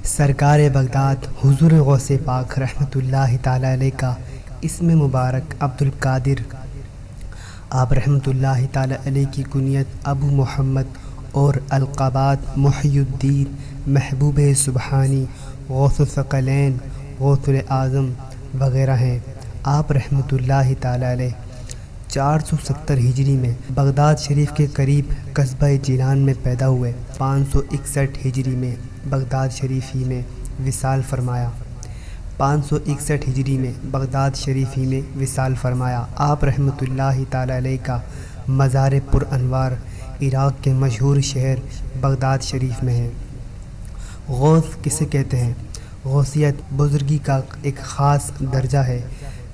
سرکار بغداد حضور غوث پاک رحمۃ اللہ تعالی علیہ کا اسم مبارک عبد القادر، آپ رحمۃ اللہ تعالی علیہ کی کنیت ابو محمد اور القابات محی الدین، محبوب سبحانی، غوث الثقلین، غوث اعظم وغیرہ ہیں۔ آپ رحمۃ اللہ تعالی علیہ 470 ہجری میں بغداد شریف کے قریب قصبہ جیلان میں پیدا ہوئے۔ 561 ہجری میں بغداد شریف ہی میں وصال فرمایا۔ 561 ہجری میں بغداد شریف ہی میں وصال فرمایا۔ آپ رحمۃ اللہ تعالی علیہ کا مزار پر انوار عراق کے مشہور شہر بغداد شریف میں ہے۔ غوث کسے کہتے ہیں؟ غوثیت بزرگی کا ایک خاص درجہ ہے۔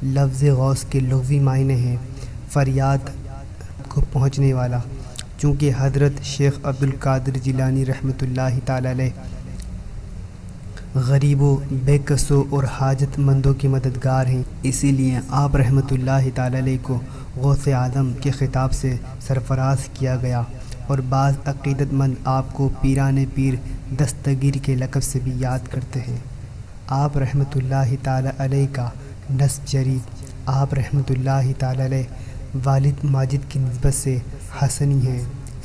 لفظ غوث کے لغوی معنی ہیں فریاد کو پہنچنے والا۔ چونکہ حضرت شیخ عبد القادر جیلانی رحمۃ اللہ تعالی علیہ غریبوں، بے کسوں اور حاجت مندوں کے مددگار ہیں، اسی لیے آپ رحمۃ اللہ تعالی علیہ کو غوث اعظم کے خطاب سے سرفراز کیا گیا، اور بعض عقیدت مند آپ کو پیران پیر دستگیر کے لقب سے بھی یاد کرتے ہیں۔ آپ رحمۃ اللہ تعالی علیہ کا نسب شریف، آپ رحمۃ اللہ تعالی علیہ والد ماجد کی نسبت سے حسنی ہیں۔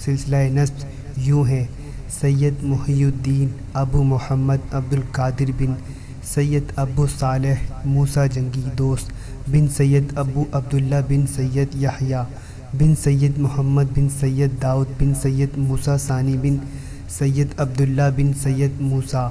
سلسلہ نسب یوں ہے: سید محی الدین ابو محمد عبد القادر بن سید ابو صالح موسیٰ جنگی دوست بن سید ابو عبداللہ بن سید یحییٰ بن سید محمد بن سید داؤد بن سید موسیٰ ثانی بن سید عبداللہ بن سید موسیٰ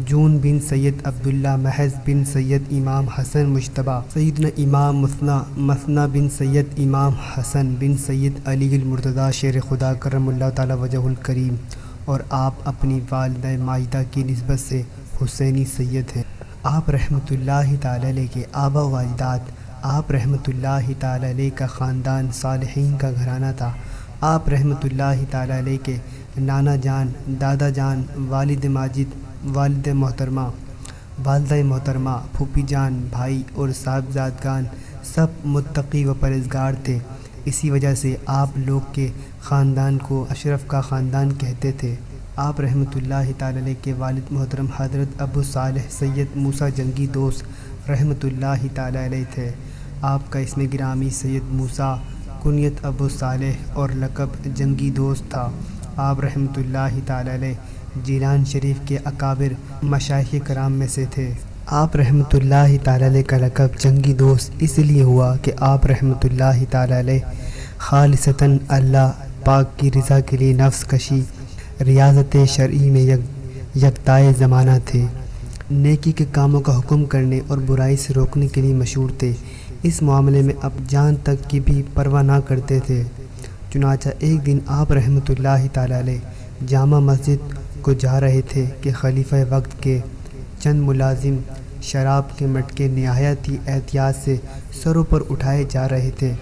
جون بن سید عبداللہ محض بن سید امام حسن مجتبیٰ سیدنا امام مثنی بن سید امام حسن بن سید علی المرتضیٰ شیر خدا کرم اللہ تعالی وجہ الکریم، اور آپ اپنی والدہ ماجدہ کی نسبت سے حسینی سید ہیں۔ آپ رحمۃ اللہ تعالی علیہ کے آبا و اجداد، آپ رحمۃ اللہ تعالی علیہ کا خاندان صالحین کا گھرانہ تھا۔ آپ رحمۃ اللہ تعالی علیہ کے نانا جان، دادا جان، والد ماجد، والدہ محترمہ، پھوپھی جان، بھائی اور صاحبزادگان سب متقی و پرہیزگار تھے۔ اسی وجہ سے آپ لوگ کے خاندان کو اشرف کا خاندان کہتے تھے۔ آپ رحمۃ اللہ تعالی علیہ کے والد محترم حضرت ابو صالح سید موسیٰ جنگی دوست رحمۃ اللہ تعالی علیہ تھے۔ آپ کا اسم گرامی سید موسیٰ، کنیت ابو صالح اور لقب جنگی دوست تھا۔ آپ رحمۃ اللہ تعالی علیہ جیلان شریف کے اکابر مشائخ کرام میں سے تھے۔ آپ رحمۃ اللہ تعالی علیہ کا لقب جنگی دوست اس لیے ہوا کہ آپ رحمۃ اللہ تعالی علیہ خالصتاً اللہ پاک کی رضا کے لیے نفس کشی، ریاضت شرعی میں یکتائے زمانہ تھے۔ نیکی کے کاموں کا حکم کرنے اور برائی سے روکنے کے لیے مشہور تھے۔ اس معاملے میں اب جان تک کی بھی پرواہ نہ کرتے تھے۔ چنانچہ ایک دن آپ رحمۃ اللہ تعالی علیہ جامع مسجد کو جا رہے تھے کہ خلیفہ وقت کے چند ملازم شراب کے مٹکے نہایت ہی احتیاط سے سروں پر اٹھائے جا رہے تھے۔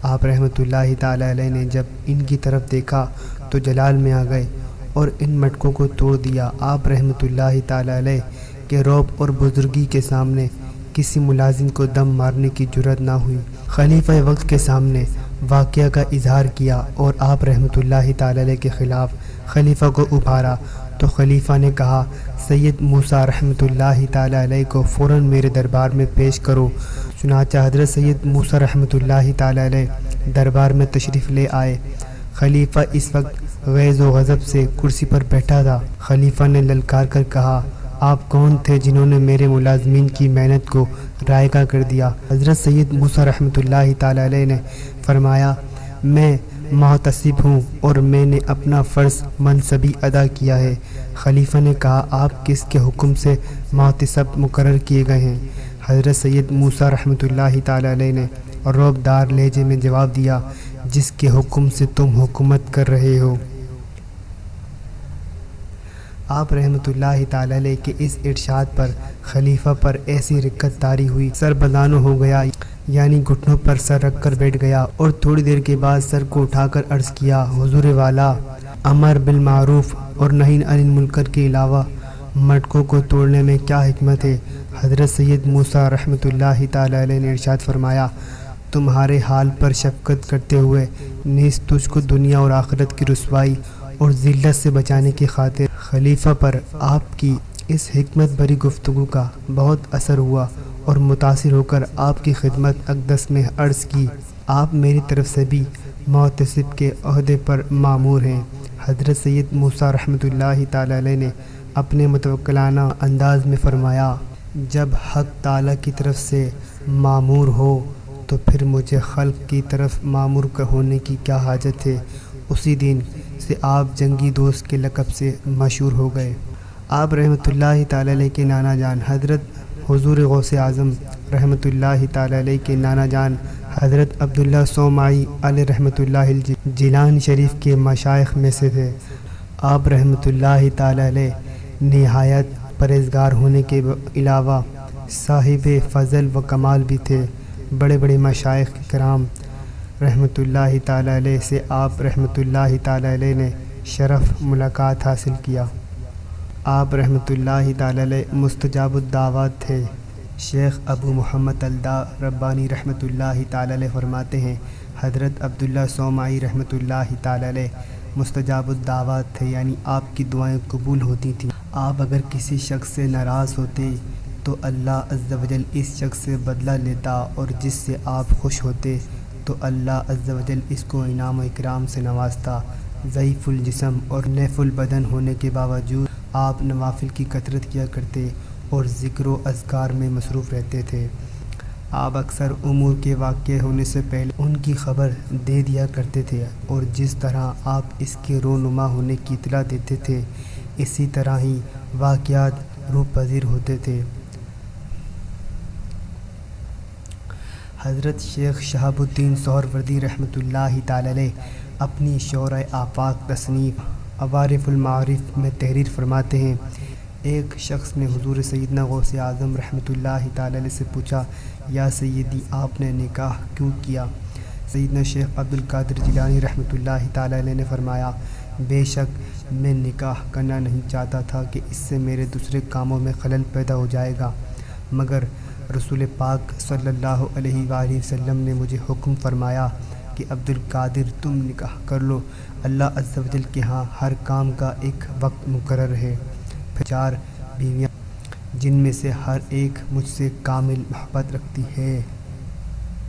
آپ رحمۃ اللہ تعالی علیہ نے جب ان کی طرف دیکھا تو جلال میں آ گئے اور ان مٹکوں کو توڑ دیا۔ آپ رحمۃ اللہ تعالی علیہ کے رعب اور بزرگی کے سامنے کسی ملازم کو دم مارنے کی جرأت نہ ہوئی۔ خلیفہ وقت کے سامنے واقعہ کا اظہار کیا اور آپ رحمۃ اللہ تعالی علیہ کے خلاف خلیفہ کو ابھارا تو خلیفہ نے کہا، سید موسیٰ رحمۃ اللہ تعالی علیہ کو فوراً میرے دربار میں پیش کرو۔ چنانچہ حضرت سید موسیٰ رحمۃ اللہ تعالی علیہ دربار میں تشریف لے آئے۔ خلیفہ اس وقت غیظ و غضب سے کرسی پر بیٹھا تھا۔ خلیفہ نے للکار کر کہا، آپ کون تھے جنہوں نے میرے ملازمین کی محنت کو رائگاں کر دیا؟ حضرت سید موسیٰ رحمۃ اللہ تعالی علیہ نے فرمایا، میں محتسب ہوں اور میں نے اپنا فرض منصبی ادا کیا ہے۔ خلیفہ نے کہا، آپ کس کے حکم سے محتسب مقرر کیے گئے ہیں؟ حضرت سید موسیٰ رحمۃ اللہ تعالی علیہ نے رعب دار لہجے میں جواب دیا، جس کے حکم سے تم حکومت کر رہے ہو۔ آپ رحمۃ اللہ تعالی علیہ کے اس ارشاد پر خلیفہ پر ایسی رکت طاری ہوئی، سر بدانو ہو گیا، یعنی گھٹنوں پر سر رکھ کر بیٹھ گیا، اور تھوڑی دیر کے بعد سر کو اٹھا کر عرض کیا، حضور والا، امر بالمعروف اور نہی عن المنکر کے علاوہ مٹکوں کو توڑنے میں کیا حکمت ہے؟ حضرت سید موسیٰ رحمۃ اللہ تعالی علیہ نے ارشاد فرمایا، تمہارے حال پر شفقت کرتے ہوئے نیز تجھ کو دنیا اور آخرت کی رسوائی اور ذلت سے بچانے کی خاطر خلیفہ پر آپ کی اس حکمت بھری گفتگو کا بہت اثر ہوا اور متاثر ہو کر آپ کی خدمت اقدس میں عرض کی، آپ میری طرف سے بھی محتسب کے عہدے پر مامور ہیں۔ حضرت سید موسیٰ رحمۃ اللہ تعالیٰ علیہ نے اپنے متوکلانہ انداز میں فرمایا، جب حق تعالیٰ کی طرف سے مامور ہو تو پھر مجھے خلق کی طرف مامور ہونے کی کیا حاجت ہے۔ اسی دن سے آپ جنگی دوست کے لقب سے مشہور ہو گئے۔ آپ رحمۃ اللہ تعالیٰ علیہ کے نانا جان حضرت حضور غوث اعظم رحمۃ اللہ تعالیٰ علیہ کے نانا جان حضرت عبداللہ صومعی علیہ رحمۃ اللہ جیلانی شریف کے مشائخ میں سے تھے۔ آپ رحمۃ اللہ تعالیٰ علیہ نہایت پرہیزگار ہونے کے علاوہ صاحب فضل و کمال بھی تھے۔ بڑے بڑے مشائخ کرام رحمۃ اللہ تعالیٰ علیہ سے آپ رحمۃ اللہ تعالیٰ علیہ نے شرف ملاقات حاصل کیا۔ آپ رحمۃ اللہ تعالیٰ علیہ مستجاب الدعوات تھے۔ شیخ ابو محمد الدا ربانی رحمۃ اللہ تعالیٰ علیہ فرماتے ہیں، حضرت عبداللہ صومعی رحمۃ اللہ تعالیٰ علیہ مستجاب الدعوات تھے، یعنی آپ کی دعائیں قبول ہوتی تھیں۔ آپ اگر کسی شخص سے ناراض ہوتے تو اللہ عز و جل اس شخص سے بدلہ لیتا، اور جس سے آپ خوش ہوتے تو اللہ عز و جل اس کو انعام و اکرام سے نوازتا۔ ضعیف الجسم اور نیف البدن ہونے کے باوجود آپ نوافل کی کثرت کیا کرتے اور ذکر و اذکار میں مصروف رہتے تھے۔ آپ اکثر امور کے واقع ہونے سے پہلے ان کی خبر دے دیا کرتے تھے، اور جس طرح آپ اس کے رونما ہونے کی اطلاع دیتے تھے، اسی طرح ہی واقعات روح پذیر ہوتے تھے۔ حضرت شیخ شہاب الدین سہروردی رحمۃ اللہ تعالیٰ علیہ اپنی شورۂ آفاق تصنیف عوارف المعارف میں تحریر فرماتے ہیں، ایک شخص نے حضور سیدنا غوث اعظم رحمۃ اللہ تعالیٰ علیہ سے پوچھا، یا سیدی آپ نے نکاح کیوں کیا؟ سیدنا شیخ عبد القادر جیلانی رحمۃ اللہ تعالیٰ علیہ نے فرمایا، بے شک میں نکاح کرنا نہیں چاہتا تھا کہ اس سے میرے دوسرے کاموں میں خلل پیدا ہو جائے گا، مگر رسول پاک صلی اللہ علیہ وآلہ وسلم نے مجھے حکم فرمایا کہ عبد القادر تم نکاح کر لو۔ اللہ عز و جل کے ہاں ہر کام کا ایک وقت مقرر ہے۔ پھر 4 بیویاں جن میں سے ہر ایک مجھ سے کامل محبت رکھتی ہے۔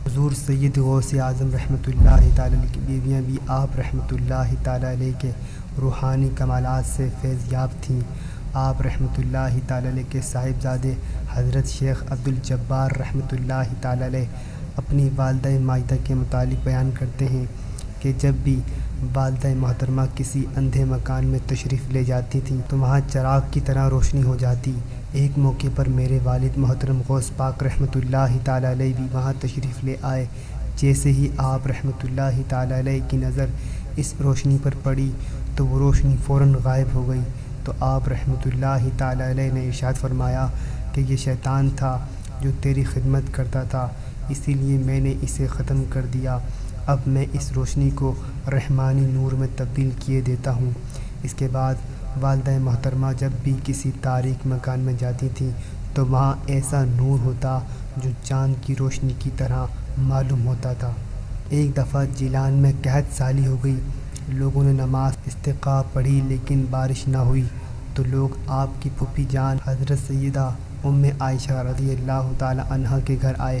حضور سید غوث اعظم رحمۃ اللہ تعالیٰ علیہ کی بیویاں بھی آپ رحمۃ اللہ تعالیٰ علیہ کے روحانی کمالات سے فیض یاب تھیں۔ آپ رحمۃ اللہ تعالیٰ علیہ کے صاحبزادے حضرت شیخ عبد الجبار رحمۃ اللہ تعالیٰ علیہ اپنی والدہ ماجدہ کے متعلق بیان کرتے ہیں کہ جب بھی والدہ محترمہ کسی اندھے مکان میں تشریف لے جاتی تھیں تو وہاں چراغ کی طرح روشنی ہو جاتی۔ ایک موقع پر میرے والد محترم غوث پاک رحمۃ اللہ تعالیٰ علیہ بھی وہاں تشریف لے آئے۔ جیسے ہی آپ رحمۃ اللہ تعالیٰ علیہ کی نظر اس روشنی پر پڑی تو وہ روشنی فوراً غائب ہو گئی، تو آپ رحمۃ اللہ تعالیٰ علیہ نے ارشاد فرمایا کہ یہ شیطان تھا جو تیری خدمت کرتا تھا، اسی لیے میں نے اسے ختم کر دیا۔ اب میں اس روشنی کو رحمانی نور میں تبدیل کیے دیتا ہوں۔ اس کے بعد والدہ محترمہ جب بھی کسی تاریک مکان میں جاتی تھیں تو وہاں ایسا نور ہوتا جو چاند کی روشنی کی طرح معلوم ہوتا تھا۔ ایک دفعہ جیلان میں قحط سالی ہو گئی، لوگوں نے نماز استسقاء پڑھی لیکن بارش نہ ہوئی، تو لوگ آپ کی پھوپھی جان حضرت سیدہ ام عائشہ رضی اللہ تعالی عنہا کے گھر آئے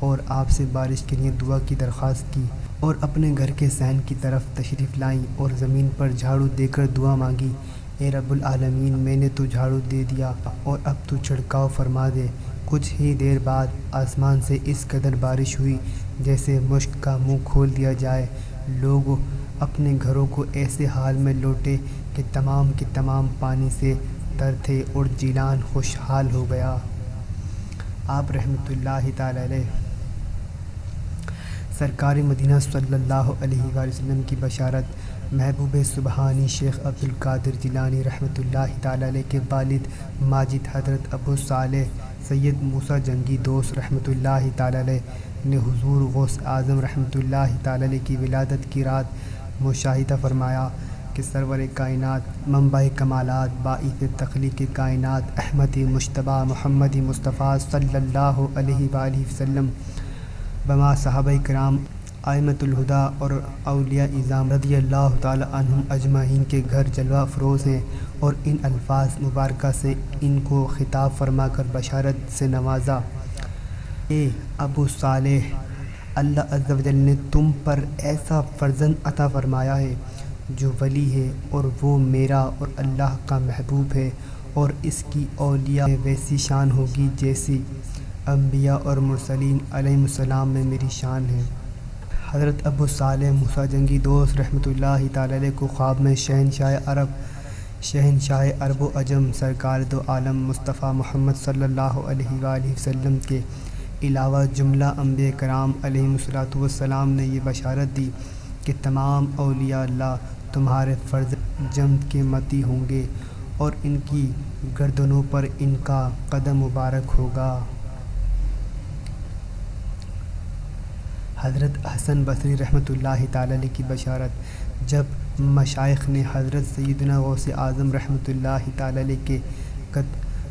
اور آپ سے بارش کے لیے دعا کی درخواست کی، اور اپنے گھر کے صحن کی طرف تشریف لائیں اور زمین پر جھاڑو دے کر دعا مانگی، اے رب العالمین، میں نے تو جھاڑو دے دیا اور اب تو چھڑکاؤ فرما دے۔ کچھ ہی دیر بعد آسمان سے اس قدر بارش ہوئی جیسے مشک کا منہ کھول دیا جائے۔ لوگ اپنے گھروں کو ایسے حال میں لوٹے کہ تمام کے تمام پانی سے تر تھے اور جیلان خوشحال ہو گیا۔ آپ رحمۃ اللہ تعالی علیہ سرکار مدینہ صلی اللہ علیہ وآلہ وسلم کی بشارت محبوب سبحانی شیخ عبد القادر جیلانی رحمۃ اللہ تعالی علیہ کے والد ماجد حضرت ابو صالح سید موسیٰ جنگی دوست رحمۃ اللہ تعالی علیہ نے حضور غوث اعظم رحمۃ اللہ تعالی علیہ کی ولادت کی رات مشاہدہ فرمایا کہ سرور کائنات منبع کمالات باعث تخلیق کائنات احمد مجتبیٰ محمد مصطفیٰ صلی اللہ علیہ وآلہ وسلم بما صحابہ کرام ائمۃ الہدا اور اولیاء اعظام رضی اللہ تعالی عنہم اجمعین کے گھر جلوہ افروز ہیں، اور ان الفاظ مبارکہ سے ان کو خطاب فرما کر بشارت سے نوازا۔ اے ابو صالح، اللہ عز و جل نے تم پر ایسا فرزند عطا فرمایا ہے جو ولی ہے، اور وہ میرا اور اللہ کا محبوب ہے، اور اس کی اولیاء میں ویسی شان ہوگی جیسی انبیاء اور مرسلین علیہم السلام میں میری شان ہے۔ حضرت ابو صالح موسیٰ جنگی دوست رحمۃ اللہ تعالی علیہ کو خواب میں شہنشاہ عرب و عجم سرکار دو عالم مصطفیٰ محمد صلی اللہ علیہ وآلہ وسلم کے علاوہ جملہ انبیاء کرام علیہم السلام نے یہ بشارت دی کہ تمام اولیاء اللہ تمہارے فرزند جنت کے متی ہوں گے، اور ان کی گردنوں پر ان کا قدم مبارک ہوگا۔ حضرت حسن بصری رحمۃ اللہ تعالی علیہ کی بشارت۔ جب مشائخ نے حضرت سیدنا غوث اعظم رحمۃ اللہ تعالی علیہ کے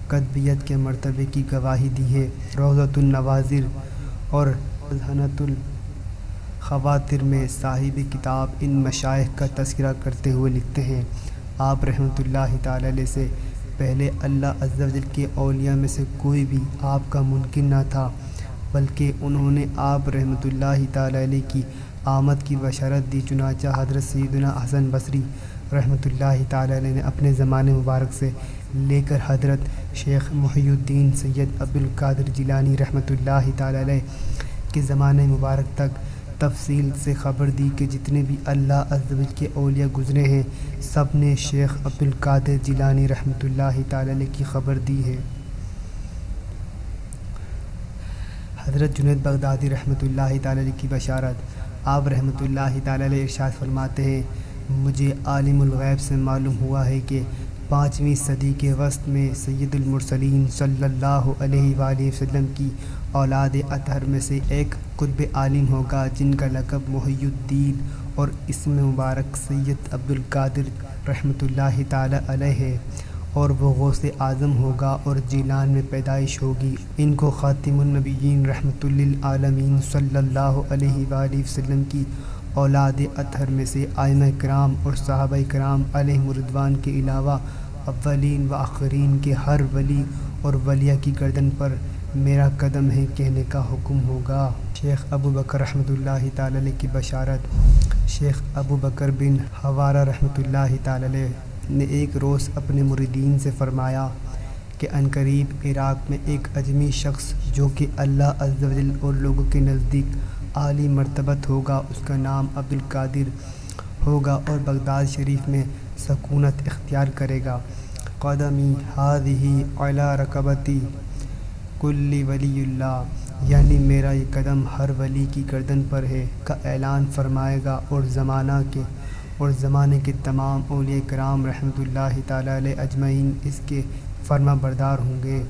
قطبیت کے مرتبے کی گواہی دی ہے، روضۃ النواظر اور مذہنۃ الخواطر میں صاحب کتاب ان مشائخ کا تذکرہ کرتے ہوئے لکھتے ہیں، آپ رحمۃ اللہ تعالی علیہ سے پہلے اللہ عز و جل کے اولیاء میں سے کوئی بھی آپ کا منکر نہ تھا، بلکہ انہوں نے آپ رحمۃ اللہ تعالی علیہ کی آمد کی بشارت دی۔ چنانچہ حضرت سیدنا حسن بصری رحمۃ اللہ تعالی علیہ نے اپنے زمانے مبارک سے لے کر حضرت شیخ محی الدین سید عبدالقادر جیلانی رحمۃ اللہ تعالی علیہ کے زمانے مبارک تک تفصیل سے خبر دی کہ جتنے بھی اللہ عز و جل کے اولیاء گزرے ہیں، سب نے شیخ عبدالقادر جیلانی رحمۃ اللہ تعالی علیہ کی خبر دی ہے۔ حضرت جنید بغدادی رحمۃ اللہ تعالی علیہ کی بشارت۔ آپ رحمۃ اللہ تعالی علیہ ارشاد فرماتے ہیں، مجھے عالم الغیب سے معلوم ہوا ہے کہ 5ویں صدی کے وسط میں سید المرسلین صلی اللہ علیہ وآلہ وسلم کی اولاد اطہر میں سے ایک قطب عالم ہوگا جن کا لقب محی الدین اور اسم مبارک سید عبدالقادر رحمۃ اللہ تعالی علیہ ہے، اور وہ غوث اعظم ہوگا اور جیلان میں پیدائش ہوگی۔ ان کو خاتم النبیین رحمۃ للعالمین صلی اللہ علیہ وآلہ وسلم کی اولاد اطہر میں سے ائمہ کرام اور صحابہ کرام علیہم رضوان کے علاوہ اولین و آخرین کے ہر ولی اور ولیہ کی گردن پر میرا قدم ہے کہنے کا حکم ہوگا۔ شیخ ابو بکر رحمۃ اللہ تعالی علیہ کی بشارت۔ شیخ ابو بکر بن حوارہ رحمۃ اللہ تعالی علیہ نے ایک روز اپنے مریدین سے فرمایا کہ عنقریب عراق میں ایک اجمی شخص جو کہ اللہ عز و جل اور لوگوں کے نزدیک عالی مرتبت ہوگا، اس کا نام عبدالقادر ہوگا اور بغداد شریف میں سکونت اختیار کرے گا۔ قدمی ہذہ علی رکبتی کل ولی اللہ، یعنی میرا یہ قدم ہر ولی کی گردن پر ہے کا اعلان فرمائے گا، اور زمانے کے تمام اولیاء کرام رحمۃ اللہ تعالی علیہ اجمعین اس کے فرما بردار ہوں گے۔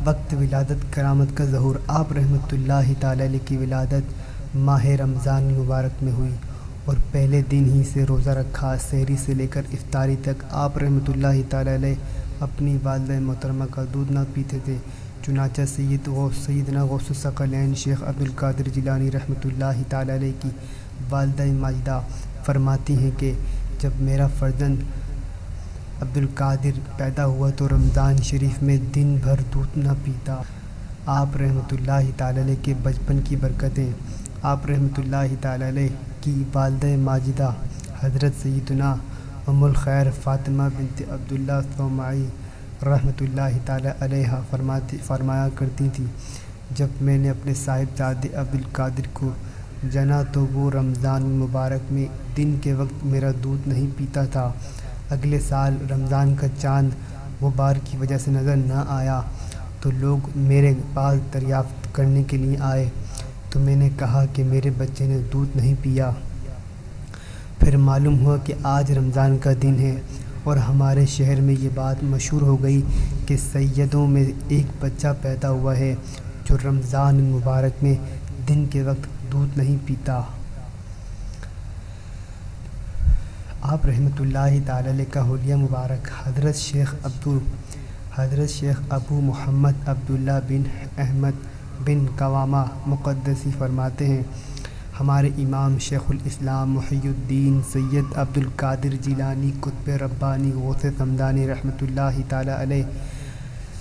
وقت ولادت کرامت کا ظہور۔ آپ رحمۃ اللہ تعالی علیہ کی ولادت ماہ رمضان مبارک میں ہوئی اور پہلے دن ہی سے روزہ رکھا، سحری سے لے کر افطاری تک آپ رحمۃ اللہ تعالی علیہ اپنی والدہ محترمہ کا دودھ نہ پیتے تھے۔ چنانچہ سیدنا غوث الثقلین شیخ عبدالقادر جیلانی رحمۃ اللہ تعالی علیہ کی والدہ ماجدہ فرماتی ہیں کہ جب میرا فرزند عبدالقادر پیدا ہوا تو رمضان شریف میں دن بھر دودھ نہ پیتا۔ آپ رحمۃ اللہ تعالی علیہ کے بچپن کی برکتیں۔ آپ رحمۃ اللہ تعالی علیہ کی والدہ ماجدہ حضرت سیدنا ام الخیر فاطمہ بنت عبداللہ صومعی رحمۃ اللہ تعالی علیہ فرمایا کرتی تھیں، جب میں نے اپنے صاحبزادے عبدالقادر کو جنا تو وہ رمضان مبارک میں دن کے وقت میرا دودھ نہیں پیتا تھا۔ اگلے سال رمضان کا چاند غبار کی وجہ سے نظر نہ آیا تو لوگ میرے پاس دریافت کرنے کے لیے آئے تو میں نے کہا کہ میرے بچے نے دودھ نہیں پیا۔ پھر معلوم ہوا کہ آج رمضان کا دن ہے اور ہمارے شہر میں یہ بات مشہور ہو گئی کہ سیدوں میں ایک بچہ پیدا ہوا ہے جو رمضان مبارک میں دن کے وقت دودھ نہیں پیتا۔ آپ رحمۃ اللہ تعالی علیہ کا حلیہ مبارک۔ حضرت شیخ ابو محمد عبداللہ بن احمد بن قوامہ مقدسی فرماتے ہیں، ہمارے امام شیخ الاسلام محی الدین سید عبد القادر جیلانی قطب ربانی غوث سمدانی رحمۃ اللہ تعالی علیہ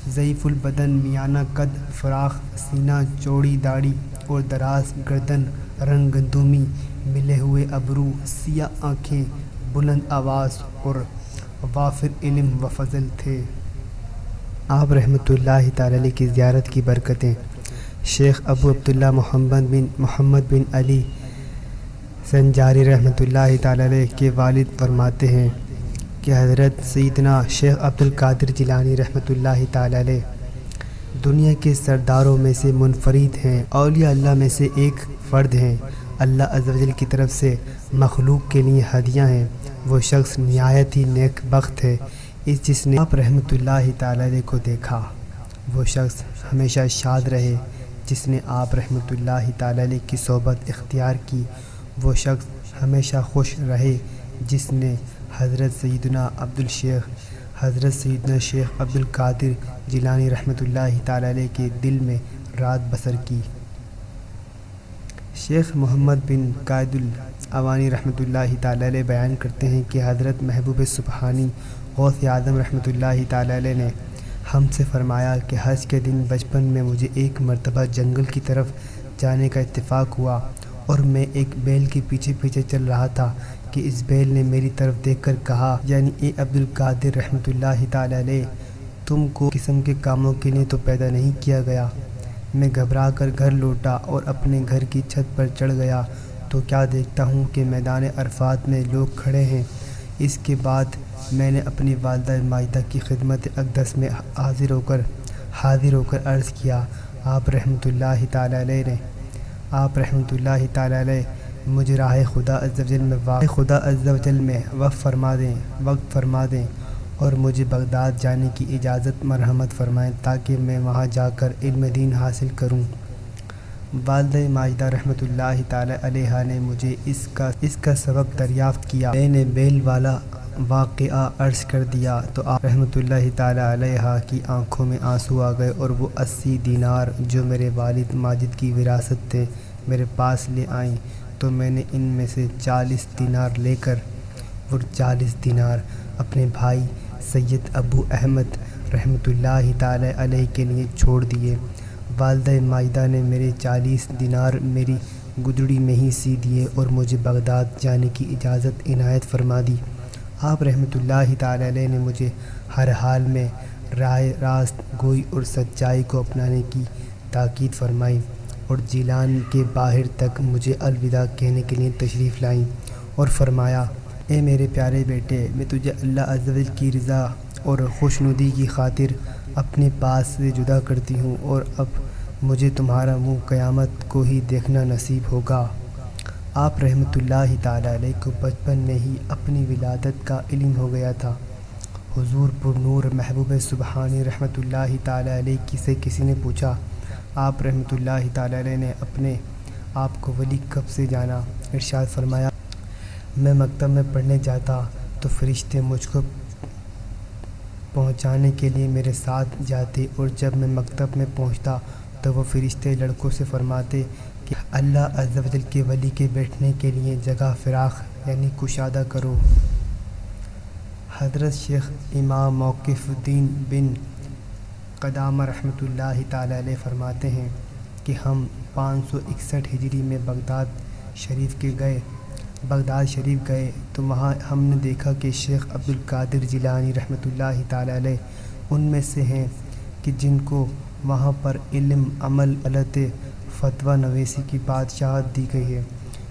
ضعیف البدن، میانہ قد، فراخ سینہ، چوڑی داڑھی اور دراز گردن، رنگ گندمی، ملے ہوئے ابرو، سیاہ آنکھیں، بلند آواز اور وافر علم و فضل تھے۔ آپ رحمۃ اللہ تعالی علیہ کی زیارت کی برکتیں۔ شیخ ابو عبداللہ محمد بن علی سنجاری رحمۃ اللہ تعالی علیہ کے والد فرماتے ہیں کہ حضرت سیدنا شیخ عبد القادر جیلانی رحمۃ اللہ تعالی علیہ دنیا کے سرداروں میں سے منفرد ہیں، اولیاء اللہ میں سے ایک فرد ہیں۔ اللہ عز و جل کی طرف سے مخلوق کے لیے ہدیہ ہیں۔ وہ شخص نہایت ہی نیک بخت ہے جس نے آپ رحمۃ اللہ تعالی علیہ کو دیکھا۔ وہ شخص ہمیشہ شاد رہے جس نے آپ رحمۃ اللہ تعالی علیہ کی صحبت اختیار کی۔ وہ شخص ہمیشہ خوش رہے جس نے حضرت سیدنا شیخ عبد القادر جیلانی رحمۃ اللہ تعالی علیہ کے دل میں رات بسر کی۔ شیخ محمد بن قائد الاوانی رحمۃ اللہ تعالی علیہ بیان کرتے ہیں کہ حضرت محبوب سبحانی غوث اعظم رحمۃ اللہ تعالی علیہ نے ہم سے فرمایا کہ حج کے دن بچپن میں مجھے ایک مرتبہ جنگل کی طرف جانے کا اتفاق ہوا اور میں ایک بیل کے پیچھے چل رہا تھا کہ اس بیل نے میری طرف دیکھ کر کہا، یعنی اے عبد القادر رحمۃ اللہ تعالی علیہ، تم کو قسم کے کاموں کے لیے تو پیدا نہیں کیا گیا۔ میں گھبرا کر گھر لوٹا اور اپنے گھر کی چھت پر چڑھ گیا تو کیا دیکھتا ہوں کہ میدان عرفات میں لوگ کھڑے ہیں۔ اس کے بعد میں نے اپنی والدہ ماجدہ کی خدمت اقدس میں حاضر ہو کر عرض کیا، آپ رحمۃ اللہ تعالی علیہ مجھے راہ خدا عز و جل میں وقف فرما دیں اور مجھے بغداد جانے کی اجازت مرحمت فرمائیں تاکہ میں وہاں جا کر علم دین حاصل کروں۔ والدہ ماجدہ رحمۃ اللہ تعالی علیہ نے مجھے اس کا سبب دریافت کیا۔ میں نے بیل والا واقعہ عرض کر دیا تو آپ رحمۃ اللہ تعالی علیہ کی آنکھوں میں آنسو آ گئے اور وہ 80 دینار جو میرے والد ماجد کی وراثت تھے میرے پاس لے آئیں، تو میں نے ان میں سے 40 دینار لے کر وہ 40 دینار اپنے بھائی سید ابو احمد رحمۃ اللہ تعالی علیہ کے لیے چھوڑ دیے۔ والدہ ماجدہ نے میرے 40 دینار میری گدڑی میں ہی سی دیے اور مجھے بغداد جانے کی اجازت عنایت فرما دی۔ آپ رحمۃ اللہ تعالی علیہ نے مجھے ہر حال میں راہ راست گوئی اور سچائی کو اپنانے کی تاکید فرمائی اور جیلان کے باہر تک مجھے الوداع کہنے کے لیے تشریف لائیں اور فرمایا، اے میرے پیارے بیٹے، میں تجھے اللہ عز و جل کی رضا اور خوشنودی کی خاطر اپنے پاس سے جدا کرتی ہوں اور اب مجھے تمہارا منہ قیامت کو ہی دیکھنا نصیب ہوگا۔ آپ رحمۃ اللہ تعالی علیہ کو بچپن میں ہی اپنی ولادت کا علم ہو گیا تھا۔ حضور پر نور محبوب سبحانی رحمۃ اللہ تعالی علیہ سے کسی نے پوچھا، آپ رحمۃ اللہ تعالی علیہ نے اپنے آپ کو ولی کب سے جانا؟ ارشاد فرمایا، میں مکتب میں پڑھنے جاتا تو فرشتے مجھ کو پہنچانے کے لیے میرے ساتھ جاتے اور جب میں مکتب میں پہنچتا تو وہ فرشتے لڑکوں سے فرماتے کہ اللہ عز و جل کے ولی کے بیٹھنے کے لیے جگہ فراخ یعنی کشادہ کرو۔ حضرت شیخ امام موقف الدین بن قدامہ رحمۃ اللہ تعالی علیہ فرماتے ہیں کہ ہم 561 ہجری میں بغداد شریف گئے تو وہاں ہم نے دیکھا کہ شیخ عبد القادر جیلانی رحمۃ اللہ تعالی علیہ ان میں سے ہیں کہ جن کو وہاں پر علم عمل علت فتویٰ نویسی کی بادشاہت دی گئی ہے۔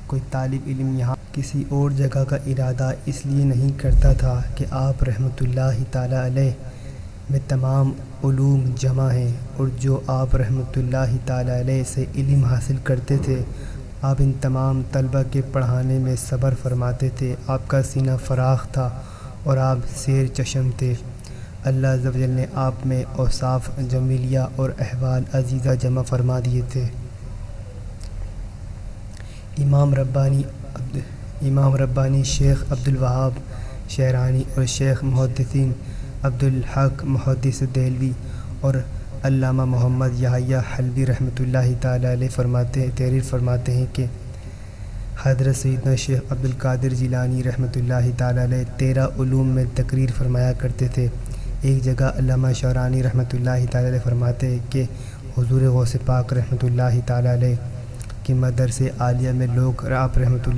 کوئی طالب علم یہاں کسی اور جگہ کا ارادہ اس لیے نہیں کرتا تھا کہ آپ رحمۃ اللہ تعالی علیہ میں تمام علوم جمع ہیں اور جو آپ رحمۃ اللہ تعالی علیہ سے علم حاصل کرتے تھے، آپ ان تمام طلبہ کے پڑھانے میں صبر فرماتے تھے۔ آپ کا سینہ فراخ تھا اور آپ سیر چشم تھے۔ اللہ عز و جل نے آپ میں اوصاف جمیلیہ اور احوال عزیزہ جمع فرما دیے تھے۔ امام ربانی شیخ عبد الوہاب شعرانی اور شیخ محدثین عبد الحق محدث دہلوی اور علامہ محمد یحییٰ حلبی رحمۃ اللہ تعالی علیہ تحریر فرماتے ہیں کہ حضرت سیدنا شیخ عبد القادر جیلانی رحمۃ اللہ تعالی علیہ 13 علوم میں تقریر فرمایا کرتے تھے۔ ایک جگہ علامہ شعرانی رحمۃ اللہ تعالی علیہ فرماتے ہیں کہ حضور غوث پاک رحمۃ اللہ تعالی علیہ کے مدرسے عالیہ میں لوگ آپ رحمۃ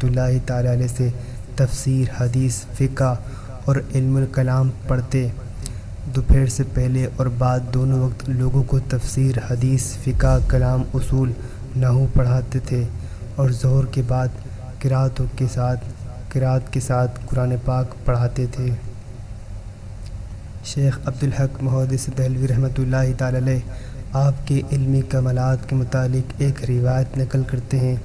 اللہ تعالی علیہ سے تفسیر، حدیث، فقہ اور علم الکلام پڑھتے۔ دوپہر سے پہلے اور بعد دونوں وقت لوگوں کو تفسیر، حدیث، فقہ، کلام، اصول، نحو پڑھاتے تھے، اور ظہر کے بعد قرأت کے ساتھ قرآن پاک پڑھاتے تھے۔ شیخ عبدالحق محدث دہلوی رحمۃ اللہ تعالی علیہ آپ کے علمی کمالات کے متعلق ایک روایت نقل کرتے ہیں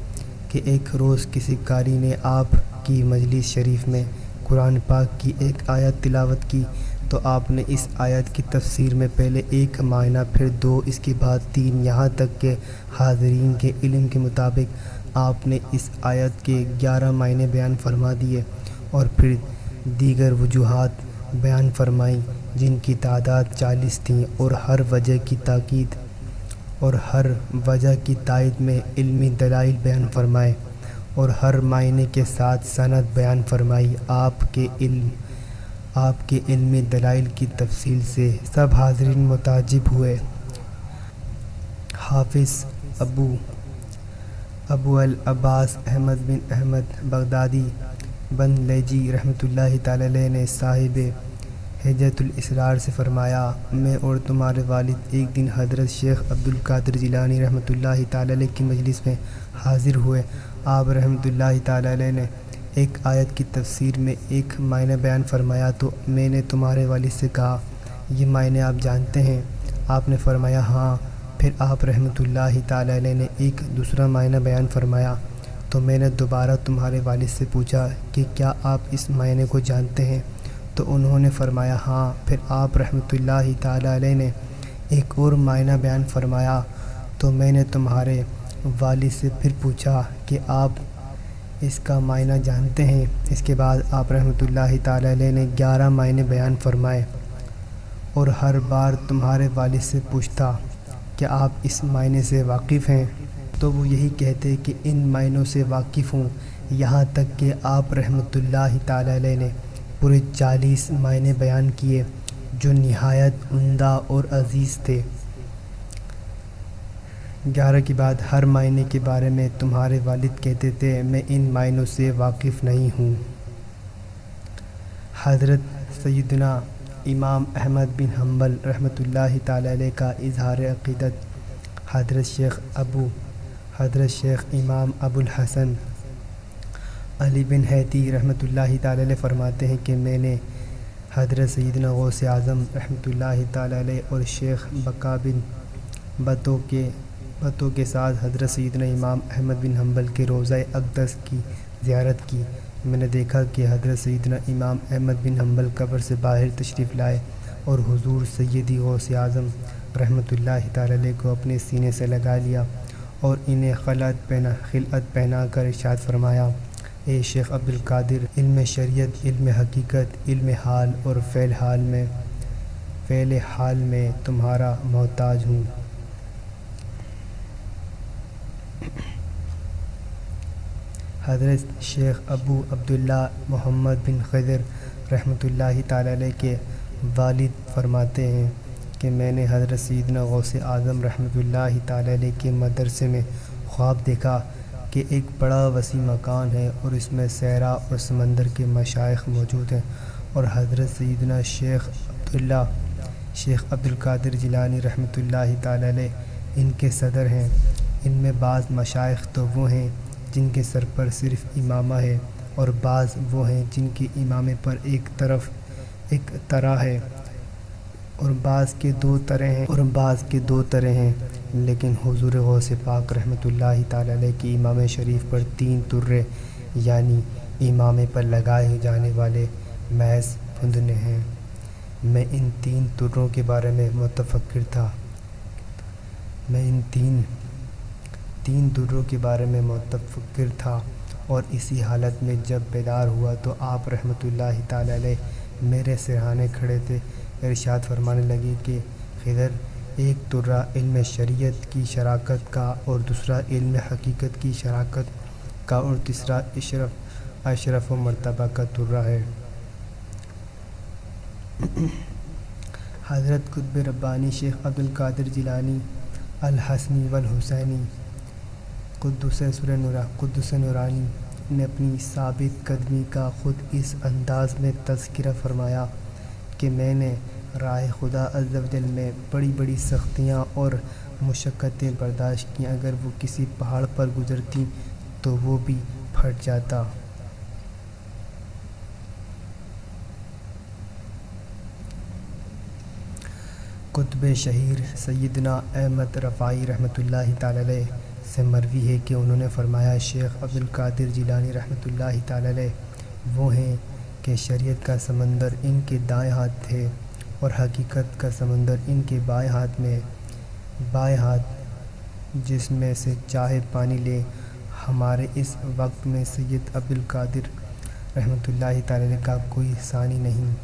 کہ ایک روز کسی قاری نے آپ کی مجلس شریف میں قرآن پاک کی ایک آیت تلاوت کی تو آپ نے اس آیت کی تفسیر میں پہلے ایک معنی، پھر 2، اس کے بعد 3، یہاں تک کہ حاضرین کے علم کے مطابق آپ نے اس آیت کے 11 معنی بیان فرما دیے، اور پھر دیگر وجوہات بیان فرمائیں جن کی تعداد 40 تھیں، اور ہر وجہ کی تائید میں علمی دلائل بیان فرمائے، اور ہر معنی کے ساتھ سند بیان فرمائی۔ آپ کے علمی دلائل کی تفصیل سے سب حاضرین متعجب ہوئے۔ حافظ ابو العباس احمد بن احمد بغدادی بن لیجی رحمۃ اللہ تعالی علیہ نے صاحب حجت الاسرار سے فرمایا، میں اور تمہارے والد ایک دن حضرت شیخ عبد القادر جیلانی رحمۃ اللہ تعالی علیہ کی مجلس میں حاضر ہوئے۔ آپ رحمۃ اللہ تعالی علیہ نے ایک آیت کی تفسیر میں ایک معنی بیان فرمایا تو میں نے تمہارے والد سے کہا، یہ معنی آپ جانتے ہیں؟ آپ نے فرمایا ہاں۔ پھر آپ رحمۃ اللہ تعالی علیہ نے ایک دوسرا معنی بیان فرمایا تو میں نے دوبارہ تمہارے والد سے پوچھا کہ کیا آپ اس معنی کو جانتے ہیں؟ تو انہوں نے فرمایا ہاں۔ پھر آپ رحمۃ اللہ تعالی علیہ نے ایک اور معنی بیان فرمایا تو میں نے تمہارے والد سے پھر پوچھا کہ آپ اس کا معنی جانتے ہیں؟ اس کے بعد آپ رحمۃ اللہ تعالی علیہ نے 11 معنی بیان فرمائے، اور ہر بار تمہارے والد سے پوچھتا کہ آپ اس معنی سے واقف ہیں؟ تو وہ یہی کہتے کہ ان معنوں سے واقف ہوں، یہاں تک کہ آپ رحمۃ اللہ تعالی علیہ نے پورے 40 معنی بیان کیے جو نہایت عمدہ اور عزیز تھے۔ 11 کے بعد ہر معنی کے بارے میں تمہارے والد کہتے تھے میں ان معنوں سے واقف نہیں ہوں۔ حضرت سیدنا امام احمد بن حنبل رحمۃ اللہ تعالی علیہ کا اظہار عقیدت۔ حضرت شیخ امام ابو الحسن علی بن حیتی رحمۃ اللہ تعالی علیہ فرماتے ہیں کہ میں نے حضرت سیدنا غوث اعظم رحمۃ اللہ تعالی علیہ اور شیخ بقا بن بطوں کے ساتھ حضرت سیدنا امام احمد بن حنبل کے روضہ اقدس کی زیارت کی۔ میں نے دیکھا کہ حضرت سیدنا امام احمد بن حنبل قبر سے باہر تشریف لائے اور حضور سیدی غوث اعظم رحمۃ اللہ تعالی علیہ کو اپنے سینے سے لگا لیا اور انہیں خلعت پہنا کر ارشاد فرمایا، اے شیخ عبد القادر، علم شریعت، علم حقیقت، علم حال اور فعل حال میں تمہارا محتاج ہوں۔ حضرت شیخ ابو عبداللہ محمد بن خضر رحمۃ اللہ تعالی علیہ کے والد فرماتے ہیں کہ میں نے حضرت سیدنا غوث اعظم رحمۃ اللہ تعالی علیہ کے مدرسے میں خواب دیکھا کہ ایک بڑا وسیع مکان ہے اور اس میں صحرا اور سمندر کے مشائخ موجود ہیں، اور حضرت سیدنا شیخ عبد القادر جیلانی رحمۃ اللہ تعالی علیہ ان کے صدر ہیں۔ ان میں بعض مشائخ تو وہ ہیں جن کے سر پر صرف امامہ ہے، اور بعض وہ ہیں جن کی امامے پر ایک طرح ہے، اور بعض کے دو طرح ہیں، لیکن حضور غوث پاک رحمۃ اللہ تعالی علیہ کی امام شریف پر 3 طرے یعنی امامے پر لگائے جانے والے محض پھندنے ہیں۔ میں ان 3 طروں کے بارے میں متفکر تھا۔ تین دروں کے بارے میں متفکر تھا اور اسی حالت میں جب بیدار ہوا تو آپ رحمۃ اللہ تعالی علیہ میرے سرہانے کھڑے تھے۔ ارشاد فرمانے لگے کہ خضر، ایک ترہ علم شریعت کی شراکت کا اور دوسرا علم حقیقت کی شراکت کا اور تیسرا اشرف و مرتبہ کا ترہ ہے۔ حضرت قطب ربانی شیخ عبد القادر جیلانی الحسنی والحسینی قدس نورانی نے اپنی ثابت قدمی کا خود اس انداز میں تذکرہ فرمایا کہ میں نے راہ خدا عز و جل میں بڑی بڑی سختیاں اور مشقتیں برداشت کیں، اگر وہ کسی پہاڑ پر گزرتی تو وہ بھی پھٹ جاتا۔ قطب شہیر سیدنا احمد رفاعی رحمۃ اللہ تعالی علیہ سے مروی ہے کہ انہوں نے فرمایا، شیخ عبد القادر جیلانی رحمۃ اللہ تعالی علیہ وہ ہیں کہ شریعت کا سمندر ان کے دائیں ہاتھ تھے اور حقیقت کا سمندر ان کے بائیں ہاتھ جس میں سے چاہے پانی لے۔ ہمارے اس وقت میں سید عبد القادر رحمۃ اللہ تعالی علیہ کا کوئی ثانی نہیں۔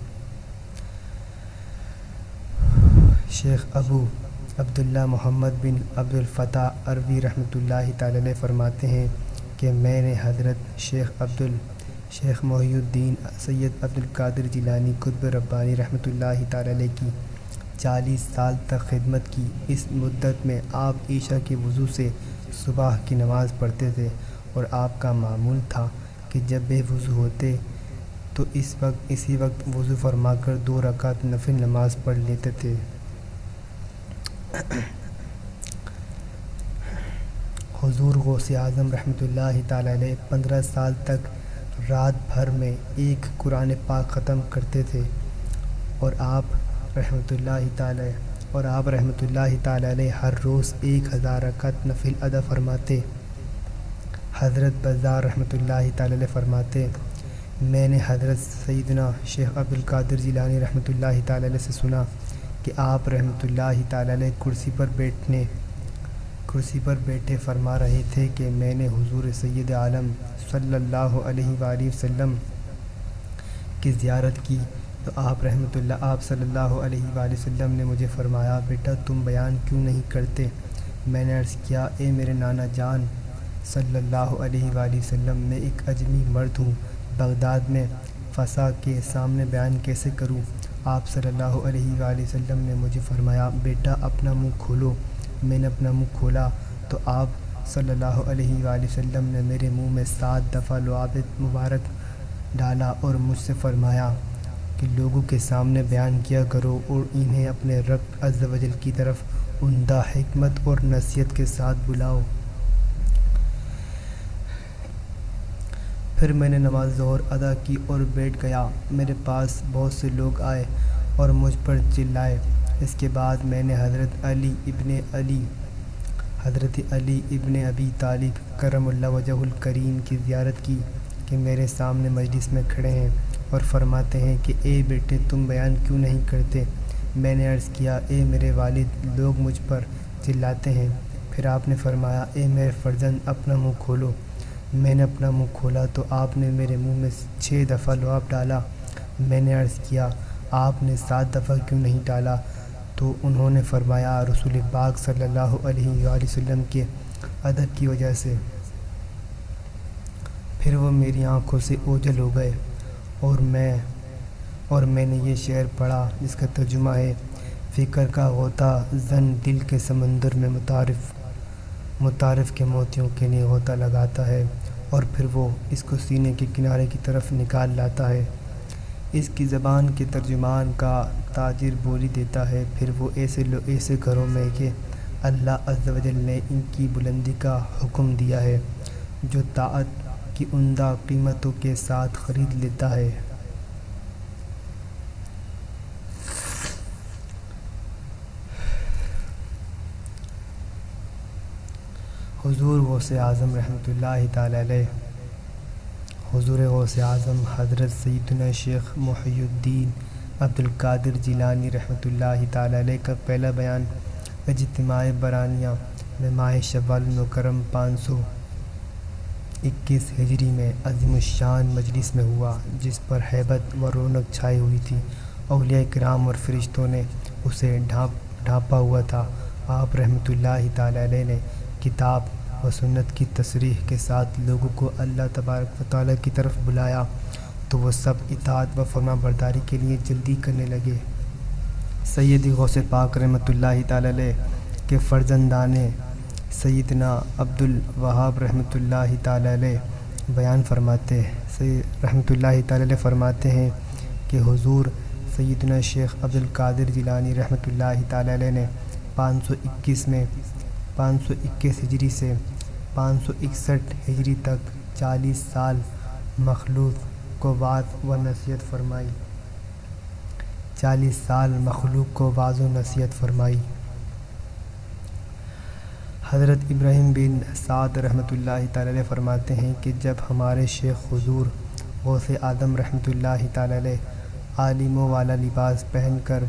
شیخ ابو عبداللہ محمد بن عبد الفتاح عربی رحمۃ اللہ تعالی علیہ فرماتے ہیں کہ میں نے حضرت شیخ محی الدین سید عبد القادر جیلانی قطب ربانی رحمۃ اللہ تعالی علیہ کی 40 سال تک خدمت کی۔ اس مدت میں آپ عشاء کے وضو سے صبح کی نماز پڑھتے تھے اور آپ کا معمول تھا کہ جب بے وضو ہوتے تو اسی وقت وضو فرما کر 2 رکعت نفل نماز پڑھ لیتے تھے۔ حضور غوث اعظم رحمۃ اللہ تعالی علیہ 15 سال تک رات بھر میں ایک قرآن پاک ختم کرتے تھے اور آپ رحمۃ اللہ تعالی علیہ ہر روز 1000 رکعت نفل ادا فرماتے۔ حضرت بزار رحمۃ اللہ تعالی علیہ فرماتے، میں نے حضرت سیدنا شیخ عبد القادر جیلانی رحمۃ اللہ تعالی علیہ سے سنا کہ آپ رحمۃ اللہ تعالی علیہ کرسی پر بیٹھے فرما رہے تھے کہ میں نے حضور سید عالم صلی اللہ علیہ وآلہ وسلم کی زیارت کی تو آپ صلی اللہ علیہ وآلہ وسلم نے مجھے فرمایا، بیٹا تم بیان کیوں نہیں کرتے؟ میں نے عرض کیا، اے میرے نانا جان صلی اللہ علیہ وآلہ وسلم، میں ایک اجمی مرد ہوں، بغداد میں فسا کے سامنے بیان کیسے کروں؟ آپ صلی اللہ علیہ وآلہ وسلم نے مجھے فرمایا، بیٹا اپنا منہ کھولو۔ میں نے اپنا منہ کھولا تو آپ صلی اللہ علیہ وآلہ وسلم نے میرے منہ میں 7 دفعہ لعاب مبارک ڈالا اور مجھ سے فرمایا کہ لوگوں کے سامنے بیان کیا کرو اور انہیں اپنے رب عز و جل کی طرف عمدہ حکمت اور نصیحت کے ساتھ بلاؤ۔ پھر میں نے نماز ظہر ادا کی اور بیٹھ گیا۔ میرے پاس بہت سے لوگ آئے اور مجھ پر چلائے۔ اس کے بعد میں نے حضرت علی ابن ابی طالب کرم اللہ وجہہ الکریم کی زیارت کی کہ میرے سامنے مجلس میں کھڑے ہیں اور فرماتے ہیں کہ اے بیٹے تم بیان کیوں نہیں کرتے؟ میں نے عرض کیا، اے میرے والد، لوگ مجھ پر چلاتے ہیں۔ پھر آپ نے فرمایا، اے میرے فرزند اپنا منہ کھولو۔ میں نے اپنا منہ کھولا تو آپ نے میرے منہ میں 6 دفعہ لعاب ڈالا۔ میں نے عرض کیا، آپ نے 7 دفعہ کیوں نہیں ڈالا؟ تو انہوں نے فرمایا، رسول پاک صلی اللہ علیہ وآلہ وسلم کے ادب کی وجہ سے۔ پھر وہ میری آنکھوں سے اوجھل ہو گئے اور میں نے یہ شعر پڑھا جس کا ترجمہ ہے، فکر کا غوطہ زن دل کے سمندر میں متعارف کے موتیوں کے لیے غوطہ لگاتا ہے اور پھر وہ اس کو سینے کے کنارے کی طرف نکال لاتا ہے۔ اس کی زبان کے ترجمان کا تاجر بولی دیتا ہے، پھر وہ ایسے گھروں میں کہ اللہ عز و جل نے ان کی بلندی کا حکم دیا ہے، جو طاعت کی عمدہ قیمتوں کے ساتھ خرید لیتا ہے۔ حضور غوث اعظم رحمۃ اللہ تعالی علیہ، حضور غوث اعظم حضرت سیدنا شیخ محی الدین عبد القادر جیلانی رحمۃ اللہ تعالی علیہ کا پہلا بیان اجتماع برانیہ میں ماہ شوال المکرم 500 21 ہجری میں عظیم الشان مجلس میں ہوا، جس پر ہیبت و رونق چھائی ہوئی تھی۔ اولیاء کرام اور فرشتوں نے اسے ڈھانپا ہوا تھا۔ آپ رحمۃ اللہ تعالیٰ علیہ نے کتاب و سنت کی تصریح کے ساتھ لوگوں کو اللہ تبارک و تعالیٰ کی طرف بلایا تو وہ سب اطاعت و فرما برداری کے لیے جلدی کرنے لگے۔ سید غوث پاک رحمۃ اللہ تعالیٰ علیہ کے فرزندان سیدنا عبد الوہاب رحمۃ اللہ تعالیٰ علیہ بیان فرماتے ہیں کہ حضور سیدنا شیخ عبد القادر جیلانی رحمۃ اللہ تعالیٰ علیہ نے 521 ہجری سے 561 ہجری تک 40 سال مخلوق کو واعظ و نصیحت فرمائی 40 سال مخلوق کو واعظ و نصیحت فرمائی۔ حضرت ابراہیم بن سعد رحمۃ اللہ تعالیٰ علیہ فرماتے ہیں کہ جب ہمارے شیخ حضور غوث اعظم رحمۃ اللہ تعالیٰ علیہ عالموں والا لباس پہن کر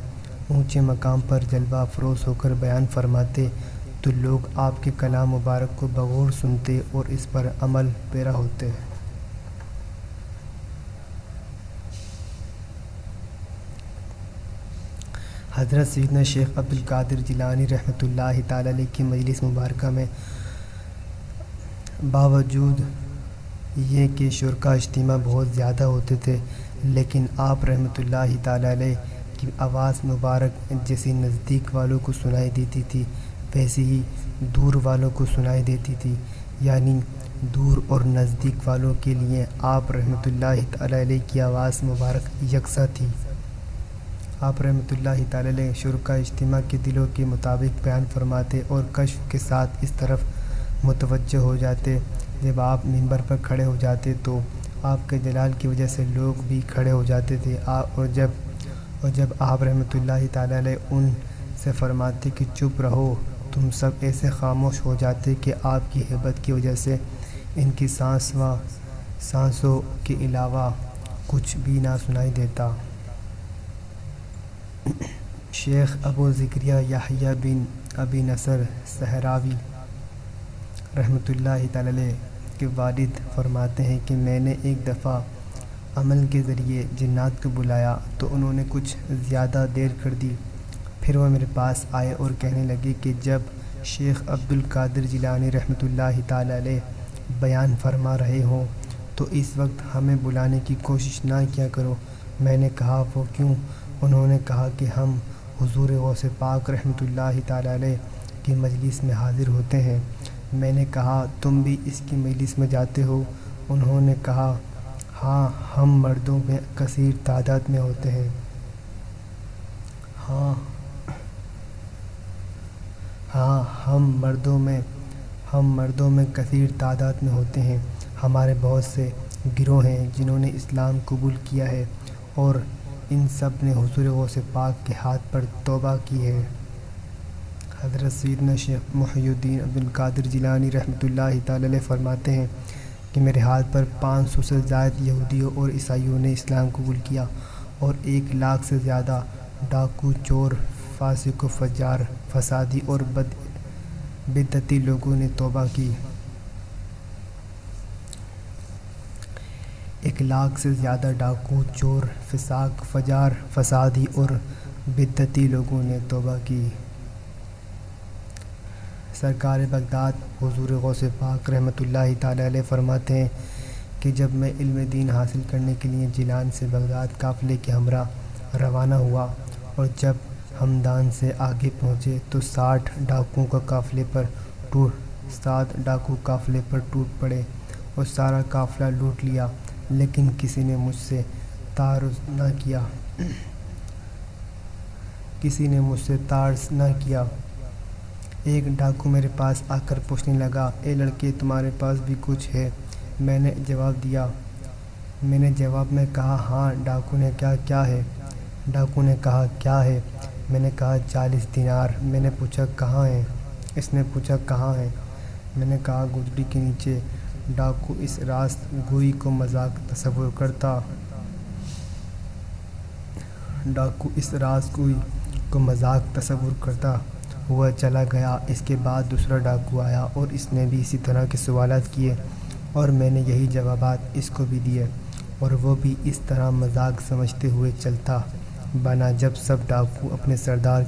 اونچے مقام پر جلوہ افروز ہو کر بیان فرماتے تو لوگ آپ کے کلام مبارک کو بغور سنتے اور اس پر عمل پیرا ہوتے۔ حضرت سیدنا شیخ عبد القادر جیلانی رحمۃ اللہ تعالیٰ علیہ کی مجلس مبارکہ میں باوجود یہ کہ شرکا اجتماع بہت زیادہ ہوتے تھے، لیکن آپ رحمۃ اللہ تعالیٰ علیہ کی آواز مبارک جیسی نزدیک والوں کو سنائی دیتی تھی ویسی ہی دور والوں کو سنائی دیتی تھی، یعنی دور اور نزدیک والوں کے لیے آپ رحمۃ اللہ تعالیٰ علیہ کی آواز مبارک یکساں تھی۔ آپ رحمۃ اللہ تعالیٰ علیہ شرکا اجتماع کے دلوں کے مطابق بیان فرماتے اور کشف کے ساتھ اس طرف متوجہ ہو جاتے۔ جب آپ منبر پر کھڑے ہو جاتے تو آپ کے جلال کی وجہ سے لوگ بھی کھڑے ہو جاتے تھے، اور جب آپ رحمۃ اللہ تعالیٰ علیہ ان سے فرماتے کہ چپ رہو، تم سب ایسے خاموش ہو جاتے کہ آپ کی ہیبت کی وجہ سے ان کی سانسوں کے علاوہ کچھ بھی نہ سنائی دیتا۔ شیخ ابو زکریا یحییٰ بن ابی نصر صحراوی رحمۃ اللہ تعالیٰ علیہ کے والد فرماتے ہیں کہ میں نے ایک دفعہ عمل کے ذریعے جنات کو بلایا تو انہوں نے کچھ زیادہ دیر کر دی، پھر وہ میرے پاس آئے اور کہنے لگے کہ جب شیخ عبد القادر جیلانی رحمۃ اللہ تعالیٰ علیہ بیان فرما رہے ہوں تو اس وقت ہمیں بلانے کی کوشش نہ کیا کرو۔ میں نے کہا وہ کیوں؟ انہوں نے کہا کہ ہم حضور غوث پاک رحمۃ اللہ تعالیٰ علیہ کی مجلس میں حاضر ہوتے ہیں۔ میں نے کہا تم بھی اس کی مجلس میں جاتے ہو؟ انہوں نے کہا ہاں، ہم مردوں میں کثیر تعداد میں ہوتے ہیں۔ ہاں ہم مردوں میں کثیر تعداد میں ہوتے ہیں۔ ہمارے بہت سے گروہ ہیں جنہوں نے اسلام قبول کیا ہے اور ان سب نے حضور غوث پاک کے ہاتھ پر توبہ کی ہے۔ حضرت سیدنا شیخ محی الدین عبد القادر جیلانی رحمۃ اللہ تعالیٰ علیہ فرماتے ہیں کہ میرے ہاتھ پر 500 سے زائد یہودیوں اور عیسائیوں نے اسلام قبول کیا اور 1 لاکھ سے زیادہ ڈاکو، چور، فاسق و فجار، فسادی اور بدعتی لوگوں نے توبہ کی۔ 1 لاکھ سے زیادہ ڈاکو، چور، فساق، فجار، فسادی اور بدعتی لوگوں نے توبہ کی۔ سرکار بغداد حضور غوث پاک رحمۃ اللہ تعالیٰ علیہ فرماتے ہیں کہ جب میں علم دین حاصل کرنے کے لیے جیلان سے بغداد قافلے کے ہمراہ روانہ ہوا اور جب ہمدان سے آگے پہنچے تو 60 ڈاکو قافلے پر ٹوٹ پڑے اور سارا قافلہ لوٹ لیا، لیکن کسی نے مجھ سے تعارض نہ کیا۔ ایک ڈاکو میرے پاس آ کر پوچھنے لگا، اے لڑکے، تمہارے پاس بھی کچھ ہے؟ میں نے جواب میں کہا ہاں۔ ڈاکو نے کیا ہے؟ ڈاکو نے کہا کیا ہے؟ میں نے کہا 40 دینار۔ میں نے پوچھا کہاں ہیں؟ اس نے پوچھا کہاں ہیں؟ میں نے کہا گدڑی کے نیچے۔ ڈاکو اس راست گوئی کو مذاق تصور کرتا ہوا چلا گیا۔ اس کے بعد دوسرا ڈاکو آیا اور اس نے بھی اسی طرح کے سوالات کیے اور میں نے یہی جوابات اس کو بھی دیے، اور وہ بھی اس طرح مذاق سمجھتے ہوئے چلتا بنا۔ جب سب ڈاکو اپنے سردار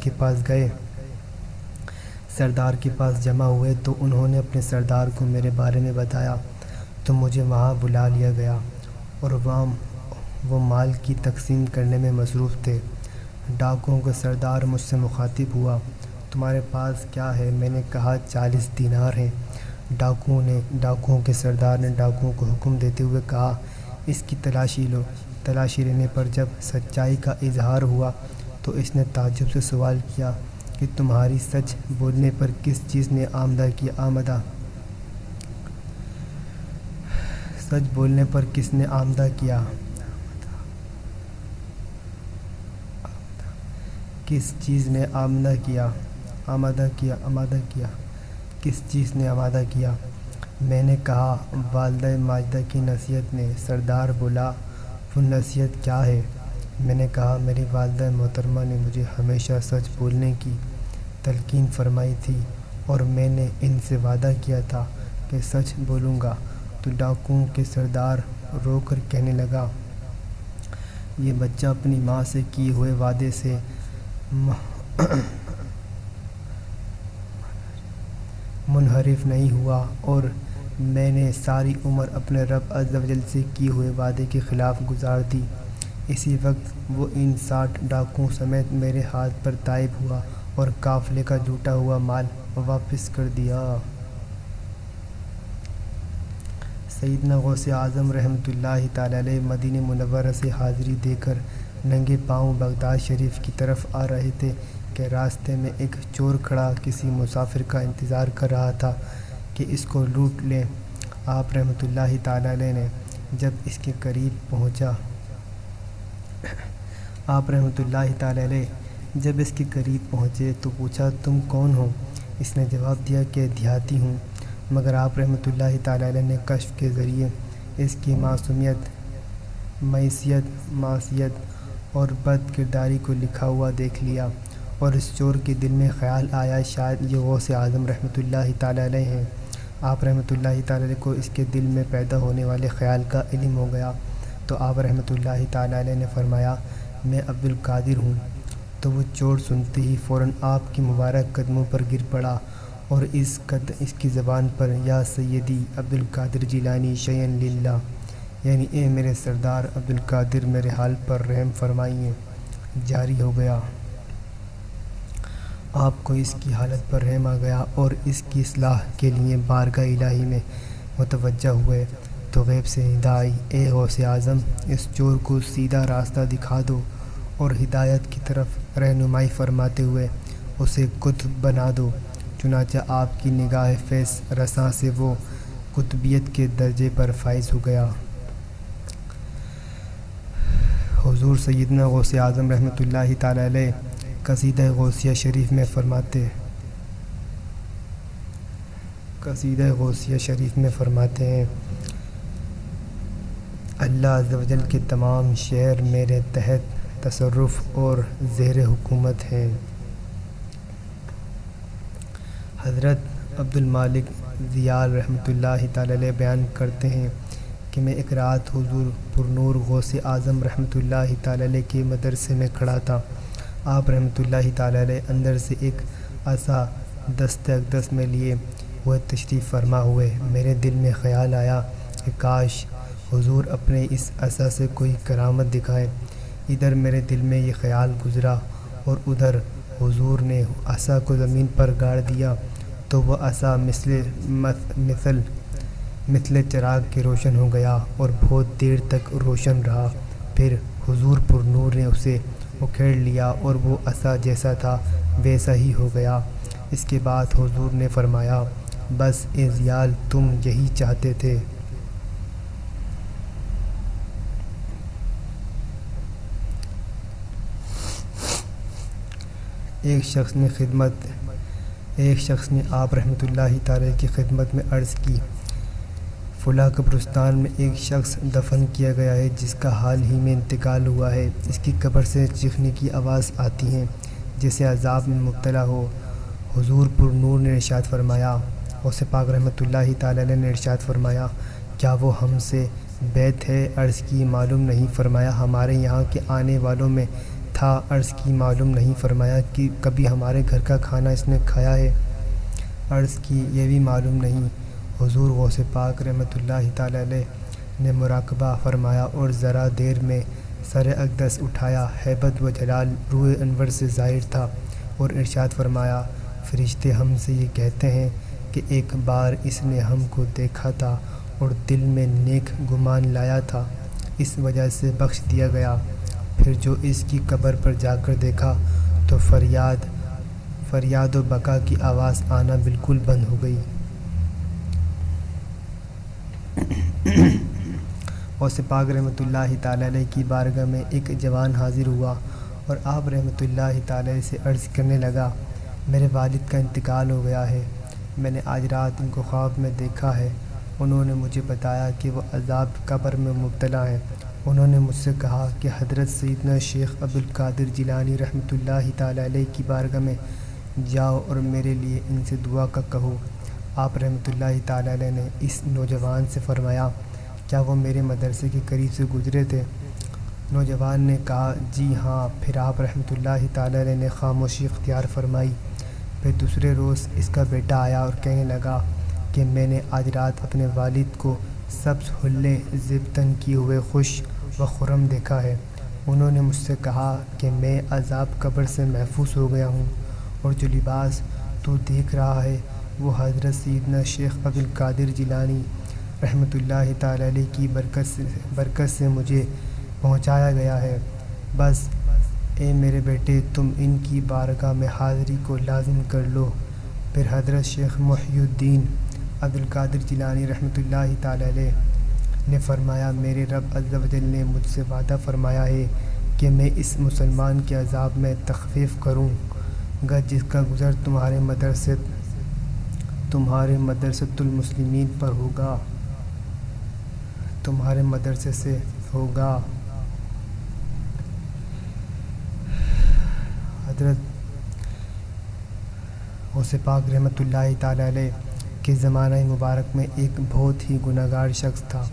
کے پاس جمع ہوئے تو انہوں نے اپنے سردار کو میرے بارے میں بتایا، تو مجھے وہاں بلا لیا گیا، اور وہ مال کی تقسیم کرنے میں مصروف تھے۔ ڈاکوؤں کا سردار مجھ سے مخاطب ہوا، تمہارے پاس کیا ہے؟ میں نے کہا 40 دینار ہیں۔ ڈاکوؤں کے سردار نے ڈاکوؤں کو حکم دیتے ہوئے کہا، اس کی تلاشی لو۔ تلاشی لینے پر جب سچائی کا اظہار ہوا تو اس نے تعجب سے سوال کیا کہ تمہاری سچ بولنے پر کس چیز نے آمدہ کیا؟ کس چیز نے آمدہ کیا؟ میں نے کہا والدہ ماجدہ کی نصیحت نے۔ سردار بولا، وہ نصیحت کیا ہے؟ میں نے کہا میری والدہ محترمہ نے مجھے ہمیشہ سچ بولنے کی تلقین فرمائی تھی، اور میں نے ان سے وعدہ کیا تھا کہ سچ بولوں گا۔ تو ڈاکوؤں کے سردار رو کر کہنے لگا، یہ بچہ اپنی ماں سے کیے ہوئے وعدے سے منحرف نہیں ہوا، اور میں نے ساری عمر اپنے رب عز و جل سے کیے ہوئے وعدے کے خلاف گزار دی۔ اسی وقت وہ ان 60 ڈاکوؤں سمیت میرے ہاتھ پر تائب ہوا اور قافلے کا لوٹا ہوا مال واپس کر دیا۔ سیدنا غوث اعظم رحمۃ اللہ تعالی علیہ مدینہ منورہ سے حاضری دے کر ننگے پاؤں بغداد شریف کی طرف آ رہے تھے کہ راستے میں ایک چور کھڑا کسی مسافر کا انتظار کر رہا تھا کہ اس کو لوٹ لیں۔ آپ رحمۃ اللہ تعالی علیہ نے جب اس کے قریب پہنچے تو پوچھا، تم کون ہو؟ اس نے جواب دیا کہ دیہاتی ہوں، مگر آپ رحمۃ اللہ تعالی علیہ نے کشف کے ذریعے اس کی معصیت اور بد کرداری کو لکھا ہوا دیکھ لیا، اور اس چور کے دل میں خیال آیا شاید یہ غوث اعظم رحمۃ اللہ تعالی علیہ ہیں۔ آپ رحمۃ اللہ تعالی علیہ کو اس کے دل میں پیدا ہونے والے خیال کا علم ہو گیا، تو آپ رحمۃ اللہ تعالی علیہ نے فرمایا، میں عبد القادر ہوں۔ تو وہ چور سنتے ہی فوراً آپ کی مبارک قدموں پر گر پڑا، اور اس کی زبان پر یا سیدی عبد القادر جیلانی شیئن للہ، یعنی اے میرے سردار عبد القادر میرے حال پر رحم فرمائیے، جاری ہو گیا۔ آپ کو اس کی حالت پر رحم آ گیا اور اس کی اصلاح کے لیے بارگاہ الہی میں متوجہ ہوئے، تو غیب سے ندا آئی، اے غوث اعظم، اس چور کو سیدھا راستہ دکھا دو اور ہدایت کی طرف رہنمائی فرماتے ہوئے اسے قطب بنا دو۔ چنانچہ آپ کی نگاہ فیض رساں سے وہ قطبیت کے درجے پر فائز ہو گیا۔ حضور سیدنا غوث اعظم رحمۃ اللہ تعالی علیہ قصیدہ غوثیہ شریف میں فرماتے ہیں، اللہ عز و جل کے تمام شہر میرے تحت تصرف اور زیر حکومت ہیں۔ حضرت عبد المالک زیال رحمۃ اللہ تعالی علیہ بیان کرتے ہیں کہ میں ایک رات حضور پرنور غوث اعظم رحمۃ اللہ تعالی علیہ کے مدرسے میں کھڑا تھا۔ آپ رحمۃ اللہ تعالی علیہ اندر سے ایک عصا دست اقدس میں لیے ہوئے تشریف فرما ہوئے۔ میرے دل میں خیال آیا کہ کاش حضور اپنے اس عصا سے کوئی کرامت دکھائیں۔ ادھر میرے دل میں یہ خیال گزرا اور ادھر حضور نے عصا کو زمین پر گاڑ دیا، تو وہ عصا مثل چراغ کے روشن ہو گیا اور بہت دیر تک روشن رہا۔ پھر حضور پرنور نے اسے اکھیڑ لیا اور وہ عصا جیسا تھا ویسا ہی ہو گیا۔ اس کے بعد حضور نے فرمایا، بس اے زیال، تم یہی چاہتے تھے۔ ایک شخص نے آپ رحمۃ اللہ تعالی کی خدمت میں عرض کی، فلاں قبرستان میں ایک شخص دفن کیا گیا ہے جس کا حال ہی میں انتقال ہوا ہے۔ اس کی قبر سے چیخنے کی آواز آتی ہے جیسے عذاب میں مبتلا ہو۔ حضور پرنور نے ارشاد فرمایا، غوث پاک رحمۃ اللہ تعالی علیہ نے ارشاد فرمایا، کیا وہ ہم سے بیت ہے؟ عرض کی معلوم نہیں۔ فرمایا ہمارے یہاں کے آنے والوں میں تھا۔ عرض کی معلوم نہیں۔ فرمایا کہ کبھی ہمارے گھر کا کھانا اس نے کھایا ہے؟ عرض کی یہ بھی معلوم نہیں۔ حضور غوث پاک رحمۃ اللہ تعالی علیہ نے مراقبہ فرمایا اور ذرا دیر میں سر اقدس اٹھایا، ہیبت و جلال روح انور سے ظاہر تھا، اور ارشاد فرمایا فرشتے ہم سے یہ کہتے ہیں کہ ایک بار اس نے ہم کو دیکھا تھا اور دل میں نیک گمان لایا تھا، اس وجہ سے بخش دیا گیا۔ پھر جو اس کی قبر پر جا کر دیکھا تو فریاد و بکا کی آواز آنا بالکل بند ہو گئی۔ غوث پاک رحمۃ اللہ تعالی علیہ کی بارگاہ میں ایک جوان حاضر ہوا اور آپ رحمۃ اللہ تعالی علیہ سے عرض کرنے لگا، میرے والد کا انتقال ہو گیا ہے، میں نے آج رات ان کو خواب میں دیکھا ہے۔ انہوں نے مجھے بتایا کہ وہ عذاب قبر میں مبتلا ہیں۔ انہوں نے مجھ سے کہا کہ حضرت سیدنا شیخ عبدالقادر جیلانی رحمۃ اللہ تعالی علیہ کی بارگاہ میں جاؤ اور میرے لیے ان سے دعا کا کہو۔ آپ رحمۃ اللہ تعالی علیہ نے اس نوجوان سے فرمایا، کیا وہ میرے مدرسے کے قریب سے گزرے تھے؟ نوجوان نے کہا جی ہاں۔ پھر آپ رحمۃ اللہ تعالی علیہ نے خاموشی اختیار فرمائی۔ پھر دوسرے روز اس کا بیٹا آیا اور کہنے لگا کہ میں نے آج رات اپنے والد کو سبز حلے زیبتن کیے ہوئے خوش و خرم دیکھا ہے۔ انہوں نے مجھ سے کہا کہ میں عذاب قبر سے محفوظ ہو گیا ہوں، اور جو لباس تو دیکھ رہا ہے وہ حضرت سیدنا شیخ عبدالقادر جیلانی رحمۃ اللہ تعالی علیہ کی برکت سے مجھے پہنچایا گیا ہے۔ بس اے میرے بیٹے، تم ان کی بارگاہ میں حاضری کو لازم کر لو۔ پھر حضرت شیخ محی الدین عبدالقادر جیلانی رحمۃ اللہ تعالی علیہ نے فرمایا، میرے رب عز و جل نے مجھ سے وعدہ فرمایا ہے کہ میں اس مسلمان کے عذاب میں تخفیف کروں گا جس کا گزر تمہارے مدرسۃ المسلمین پر ہوگا، تمہارے مدرسے سے ہوگا۔ حضرت غوث پاک رحمۃ اللہ تعالی علیہ کے زمانہ مبارک میں ایک بہت ہی گناہ گار شخص تھا،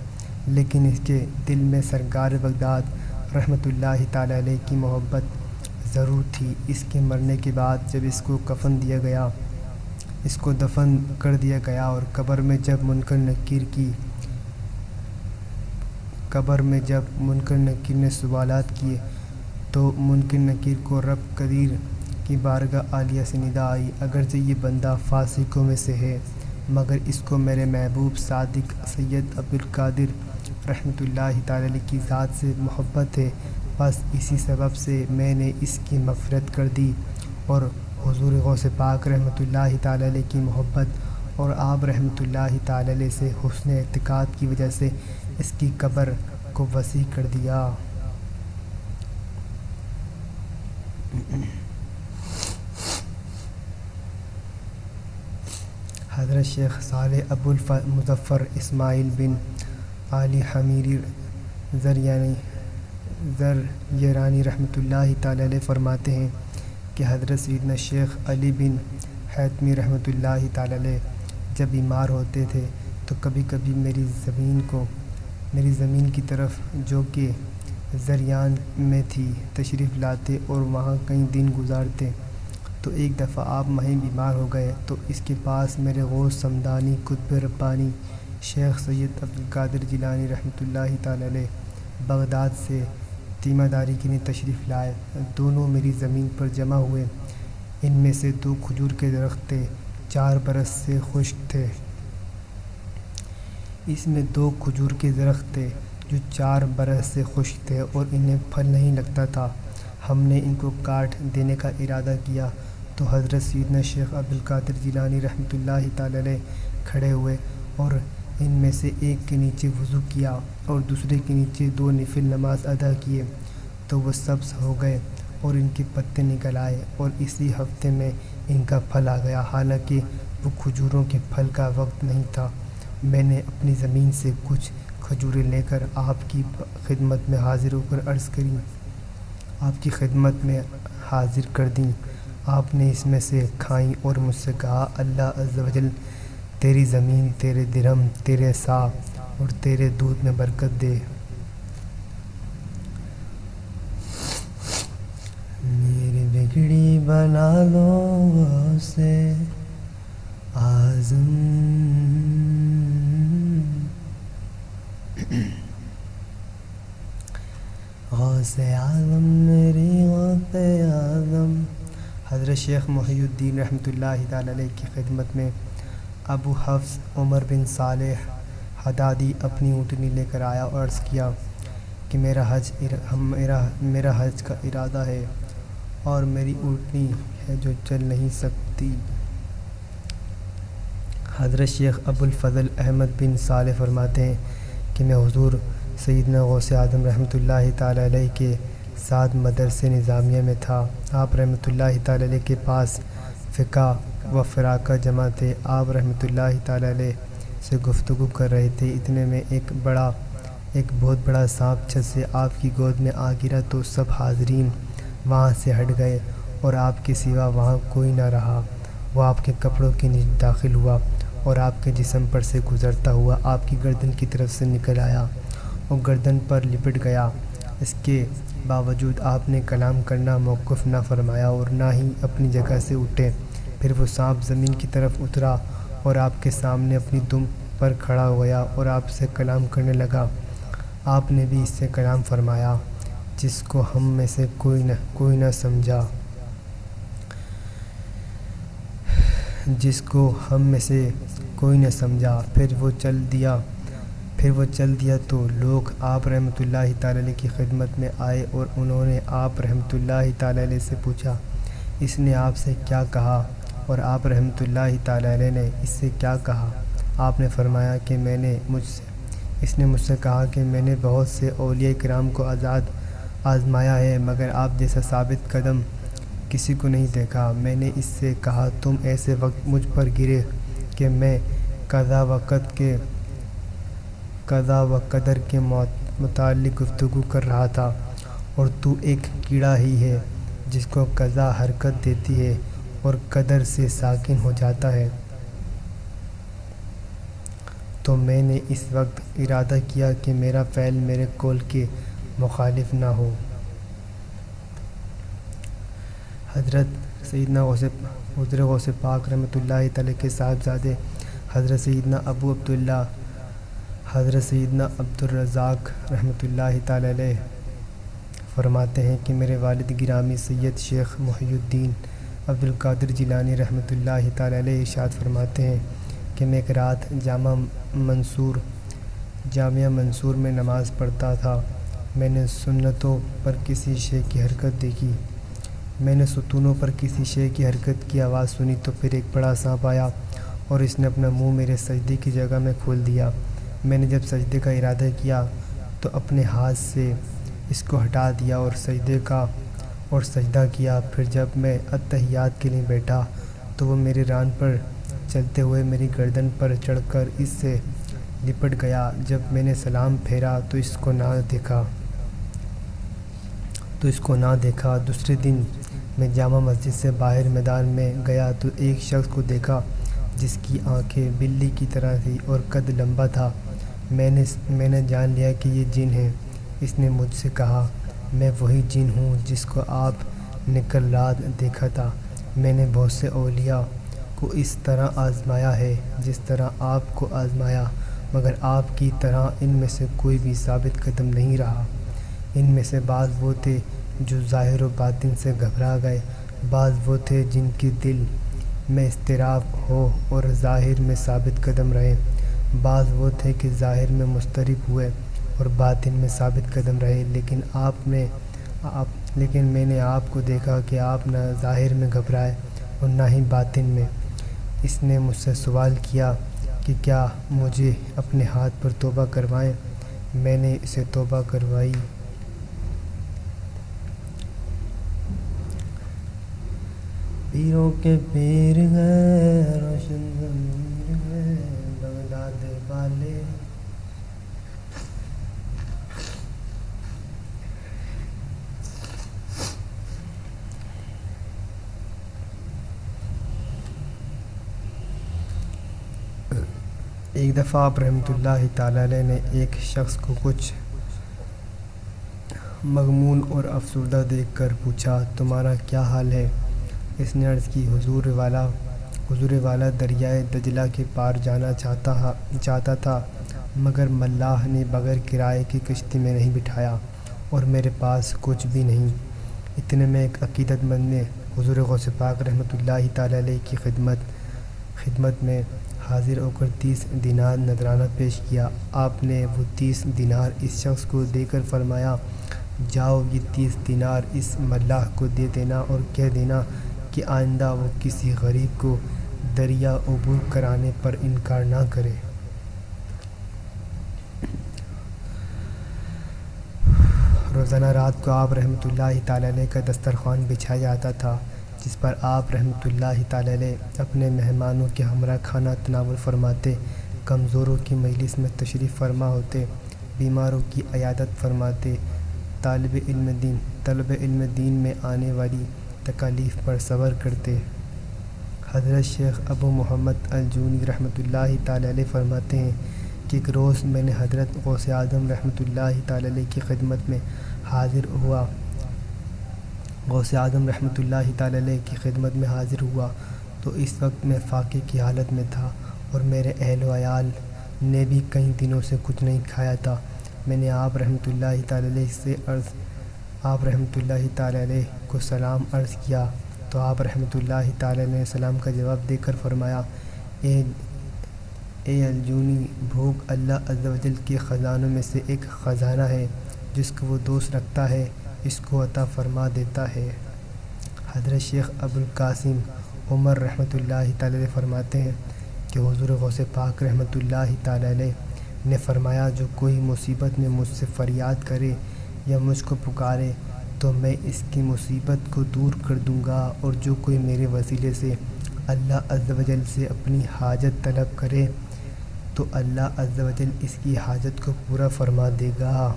لیکن اس کے دل میں سرکار بغداد رحمۃ اللہ تعالی علیہ کی محبت ضرور تھی۔ اس کے مرنے کے بعد جب اس کو کفن دیا گیا، اس کو دفن کر دیا گیا اور قبر میں جب منکر نکیر نے سوالات کیے تو منکر نکیر کو رب قدیر کی بارگاہ عالیہ سے ندا آئی، اگرچہ یہ بندہ فاسقوں میں سے ہے مگر اس کو میرے محبوب صادق سید عبدالقادر رحمۃ اللہ تعالی علیہ کی ذات سے محبت ہے، بس اسی سبب سے میں نے اس کی مغفرت کر دی، اور حضور غوث پاک رحمۃ اللہ تعالی علیہ کی محبت اور آپ رحمۃ اللہ تعالی علیہ سے حسن اعتقاد کی وجہ سے اس کی قبر کو وسیع کر دیا۔ حضرت شیخ صالح ابو المظفر اسماعیل بن علی حمیری زریانی رحمۃ اللہ تعالی علیہ فرماتے ہیں کہ حضرت سیدنا شیخ علی بن حیتمی رحمۃ اللہ تعالی علیہ جب بیمار ہوتے تھے تو کبھی کبھی میری زمین کی طرف جو کہ زریان میں تھی تشریف لاتے اور وہاں کئی دن گزارتے۔ تو ایک دفعہ آپ وہیں بیمار ہو گئے تو اس کے پاس میرے غوث سمدانی قطب ربانی شیخ سید عبدالقادر جیلانی رحمۃ اللہ تعالی علیہ بغداد سے تیمہ داری کے لیے تشریف لائے۔ دونوں میری زمین پر جمع ہوئے۔ ان میں سے 2 کھجور کے درخت تھے، 4 برس سے خشک تھے۔ اس میں 2 کھجور کے درخت تھے جو 4 برس سے خشک تھے اور انہیں پھل نہیں لگتا تھا۔ ہم نے ان کو کاٹ دینے کا ارادہ کیا تو حضرت سیدنا شیخ عبدالقادر جیلانی رحمۃ اللہ تعالی علیہ کھڑے ہوئے اور ان میں سے ایک کے نیچے وضو کیا اور دوسرے کے نیچے 2 نفل نماز ادا کیے تو وہ سبز ہو گئے اور ان کے پتے نکل آئے اور اسی ہفتے میں ان کا پھل آ گیا، حالانکہ وہ کھجوروں کے پھل کا وقت نہیں تھا۔ میں نے اپنی زمین سے کچھ کھجوریں لے کر آپ کی خدمت میں حاضر ہو کر عرض کری، آپ کی خدمت میں حاضر کر دیں۔ آپ نے اس میں سے کھائیں اور مجھ سے کہا، اللہ عز و جل تیری زمین، تیرے درہم، تیرے سا اور تیرے دودھ میں برکت دے۔ میری بگڑی بنا لو غوث اعظم، غوث اعظم میری غوث اعظم۔ حضرت شیخ محی الدین رحمۃ اللہ تعالی علیہ کی خدمت میں ابو حفص عمر بن صالح حدادی اپنی اونٹنی لے کر آیا اور عرض کیا کہ میرا حج کا ارادہ ہے اور میری اونٹنی ہے جو چل نہیں سکتی۔ حضرت شیخ ابو الفضل احمد بن صالح فرماتے ہیں کہ میں حضور سیدنا غوث اعظم رحمۃ اللہ تعالی علیہ کے ساتھ مدرسے نظامیہ میں تھا۔ آپ رحمۃ اللہ تعالی علیہ کے پاس فقہ و فراقہ جمع تھے۔ آپ رحمۃ اللہ تعالی علیہ سے گفتگو کر رہے تھے، اتنے میں ایک بہت بڑا سانپ چھت سے آپ کی گود میں آ گرا تو سب حاضرین وہاں سے ہٹ گئے اور آپ کے سوا وہاں کوئی نہ رہا۔ وہ آپ کے کپڑوں کے نیچے داخل ہوا اور آپ کے جسم پر سے گزرتا ہوا آپ کی گردن کی طرف سے نکل آیا اور گردن پر لپٹ گیا۔ اس کے باوجود آپ نے کلام کرنا موقف نہ فرمایا اور نہ ہی اپنی جگہ سے اٹھے۔ پھر وہ سانپ زمین کی طرف اترا اور آپ کے سامنے اپنی دم پر کھڑا ہو گیا اور آپ سے کلام کرنے لگا۔ آپ نے بھی اس سے کلام فرمایا جس کو ہم میں سے کوئی نہ سمجھا، پھر وہ چل دیا تو لوگ آپ رحمۃ اللہ تعالی علیہ کی خدمت میں آئے اور انہوں نے آپ رحمۃ اللہ تعالی علیہ سے پوچھا اس نے آپ سے کیا کہا، اور آپ رحمۃ اللہ تعالی علیہ نے اس سے کیا کہا۔ آپ نے فرمایا کہ اس نے مجھ سے کہا کہ میں نے بہت سے اولیاء کرام کو آزمایا ہے مگر آپ جیسا ثابت قدم کسی کو نہیں دیکھا۔ میں نے اس سے کہا تم ایسے وقت مجھ پر گرے کہ میں قضا و قدر کے متعلق گفتگو کر رہا تھا اور تو ایک کیڑا ہی ہے جس کو قضا حرکت دیتی ہے اور قدر سے ساکن ہو جاتا ہے، تو میں نے اس وقت ارادہ کیا کہ میرا فعل میرے قول کے مخالف نہ ہو۔ حضرت سیدنا غوث پاک رحمۃ اللہ تعالی کے صاحبزادے حضرت سیدنا ابو عبداللہ حضرت سیدنا عبدالرزاق رحمۃ اللہ تعالی علیہ فرماتے ہیں کہ میرے والد گرامی سید شیخ محی الدین عبدالقادر جیلانی رحمۃ اللہ تعالی علیہ ارشاد فرماتے ہیں کہ میں ایک رات جامعہ منصور میں نماز پڑھتا تھا۔ میں نے سنتوں پر کسی شے کی حرکت دیکھی، میں نے ستونوں پر کسی شے کی حرکت کی آواز سنی تو پھر ایک بڑا سانپ آیا اور اس نے اپنا منہ میرے سجدے کی جگہ میں کھول دیا۔ میں نے جب سجدے کا ارادہ کیا تو اپنے ہاتھ سے اس کو ہٹا دیا اور سجدہ کیا۔ پھر جب میں اتحیات کے لیے بیٹھا تو وہ میرے ران پر چلتے ہوئے میری گردن پر چڑھ کر اس سے لپٹ گیا۔ جب میں نے سلام پھیرا تو اس کو نہ دیکھا۔ دوسرے دن میں جامع مسجد سے باہر میدان میں گیا تو ایک شخص کو دیکھا جس کی آنکھیں بلی کی طرح تھی اور قد لمبا تھا۔ میں نے جان لیا کہ یہ جن ہے۔ اس نے مجھ سے کہا میں وہی جن ہوں جس کو آپ نے کل رات دیکھا تھا۔ میں نے بہت سے اولیاء کو اس طرح آزمایا ہے جس طرح آپ کو آزمایا، مگر آپ کی طرح ان میں سے کوئی بھی ثابت قدم نہیں رہا۔ ان میں سے بعض وہ تھے جو ظاہر و باطن سے گھبرا گئے، بعض وہ تھے جن کے دل میں اضطراب ہو اور ظاہر میں ثابت قدم رہے، بعض وہ تھے کہ ظاہر میں مضطرب ہوئے اور باطن میں ثابت قدم رہے، لیکن میں نے آپ کو دیکھا کہ آپ نہ ظاہر میں گھبرائے اور نہ ہی باطن میں۔ اس نے مجھ سے سوال کیا کہ کیا مجھے اپنے ہاتھ پر توبہ کروائیں؟ میں نے اسے توبہ کروائی۔ پیروں کے پیر گئے روشن ضمیر گئے بغداد والے، ایک دفعہ آپ رحمۃ اللہ تعالیٰ علیہ نے ایک شخص کو کچھ مغمون اور افسردہ دیکھ کر پوچھا، تمہارا کیا حال ہے؟ اس نے عرض کی، حضور والا دریائے دجلہ کے پار جانا چاہتا تھا، مگر ملاح نے بغیر کرائے کی کشتی میں نہیں بٹھایا اور میرے پاس کچھ بھی نہیں۔ اتنے میں ایک عقیدت مند نے حضور غوث پاک رحمۃ اللہ تعالیٰ علیہ کی خدمت میں حاضر ہو کر 30 دینار نذرانہ پیش کیا۔ آپ نے وہ 30 دینار اس شخص کو دے کر فرمایا، جاؤ یہ 30 دینار اس ملاح کو دے دینا اور کہہ دینا کہ آئندہ وہ کسی غریب کو دریا عبور کرانے پر انکار نہ کرے۔ روزانہ رات کو آپ رحمۃ اللہ تعالیٰ علیہ کا دسترخوان بچھایا جاتا تھا، جس پر آپ رحمۃ اللہ تعالیٰ علیہ اپنے مہمانوں کے ہمراہ کھانا تناول فرماتے، کمزوروں کی مجلس میں تشریف فرما ہوتے، بیماروں کی عیادت فرماتے، طالب علم دین میں آنے والی تکالیف پر صبر کرتے۔ حضرت شیخ ابو محمد الجونی رحمۃ اللہ تعالیٰ علیہ فرماتے ہیں کہ ایک روز میں نے حضرت غوث اعظم رحمۃ اللہ تعالیٰ علیہ کی خدمت میں حاضر ہوا تو اس وقت میں فاقے کی حالت میں تھا اور میرے اہل و عیال نے بھی کئی دنوں سے کچھ نہیں کھایا تھا۔ میں نے آپ رحمۃ اللہ تعالیٰ علیہ کو سلام عرض کیا تو آپ رحمۃ اللہ تعالیٰ علیہ نے سلام کا جواب دے کر فرمایا، اے الجونی، بھوک اللہ عز و جل کے خزانوں میں سے ایک خزانہ ہے، جس کو وہ دوست رکھتا ہے اس کو عطا فرما دیتا ہے۔ حضرت شیخ ابوالقاسم عمر رحمۃ اللہ تعالیٰ علیہ فرماتے ہیں کہ حضور غوث پاک رحمۃ اللہ تعالیٰ علیہ نے فرمایا، جو کوئی مصیبت میں مجھ سے فریاد کرے یا مجھ کو پکارے تو میں اس کی مصیبت کو دور کر دوں گا، اور جو کوئی میرے وسیلے سے اللہ عز و جل سے اپنی حاجت طلب کرے تو اللہ عز و جل اس کی حاجت کو پورا فرما دے گا۔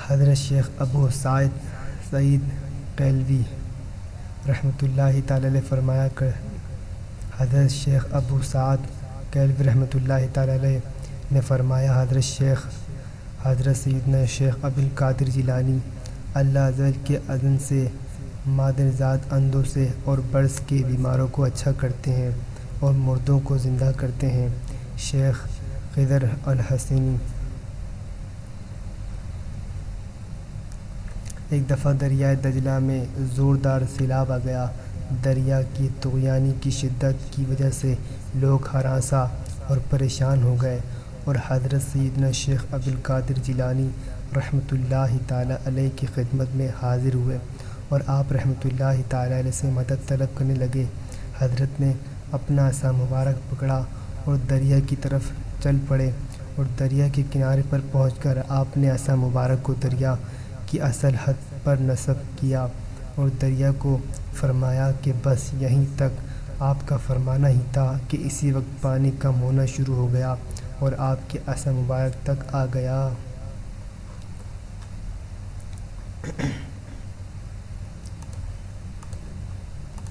حضرت شیخ ابو سعید کیلوی رحمۃ اللہ تعالیٰ علیہ فرمایا حضرت شیخ ابو سعد کیلوی رحمۃ اللہ تعالیٰ علیہ نے فرمایا، حضرت سیدنا شیخ عبدالقادر جیلانی اللہ عز و جل کے اذن سے مادرزاد اندھوں سے اور برص کے بیماروں کو اچھا کرتے ہیں اور مردوں کو زندہ کرتے ہیں۔ شیخ خضر الحسینی ایک دفعہ دریائے دجلہ میں زوردار سیلاب آ گیا۔ دریا کی طغیانی کی شدت کی وجہ سے لوگ ہراساں اور پریشان ہو گئے اور حضرت سیدنا شیخ عبدالقادر جیلانی رحمۃ اللہ تعالیٰ علیہ کی خدمت میں حاضر ہوئے اور آپ رحمۃ اللہ تعالیٰ علیہ سے مدد طلب کرنے لگے۔ حضرت نے اپنا عصا مبارک پکڑا اور دریا کی طرف چل پڑے اور دریا کے کنارے پر پہنچ کر آپ نے عصا مبارک کو دریا کی اصل حد پر نصب کیا اور دریا کو فرمایا کہ بس یہیں تک آپ کا فرمانا ہی تھا کہ اسی وقت پانی کم ہونا شروع ہو گیا اور آپ کے عصا مبارک تک آ گیا۔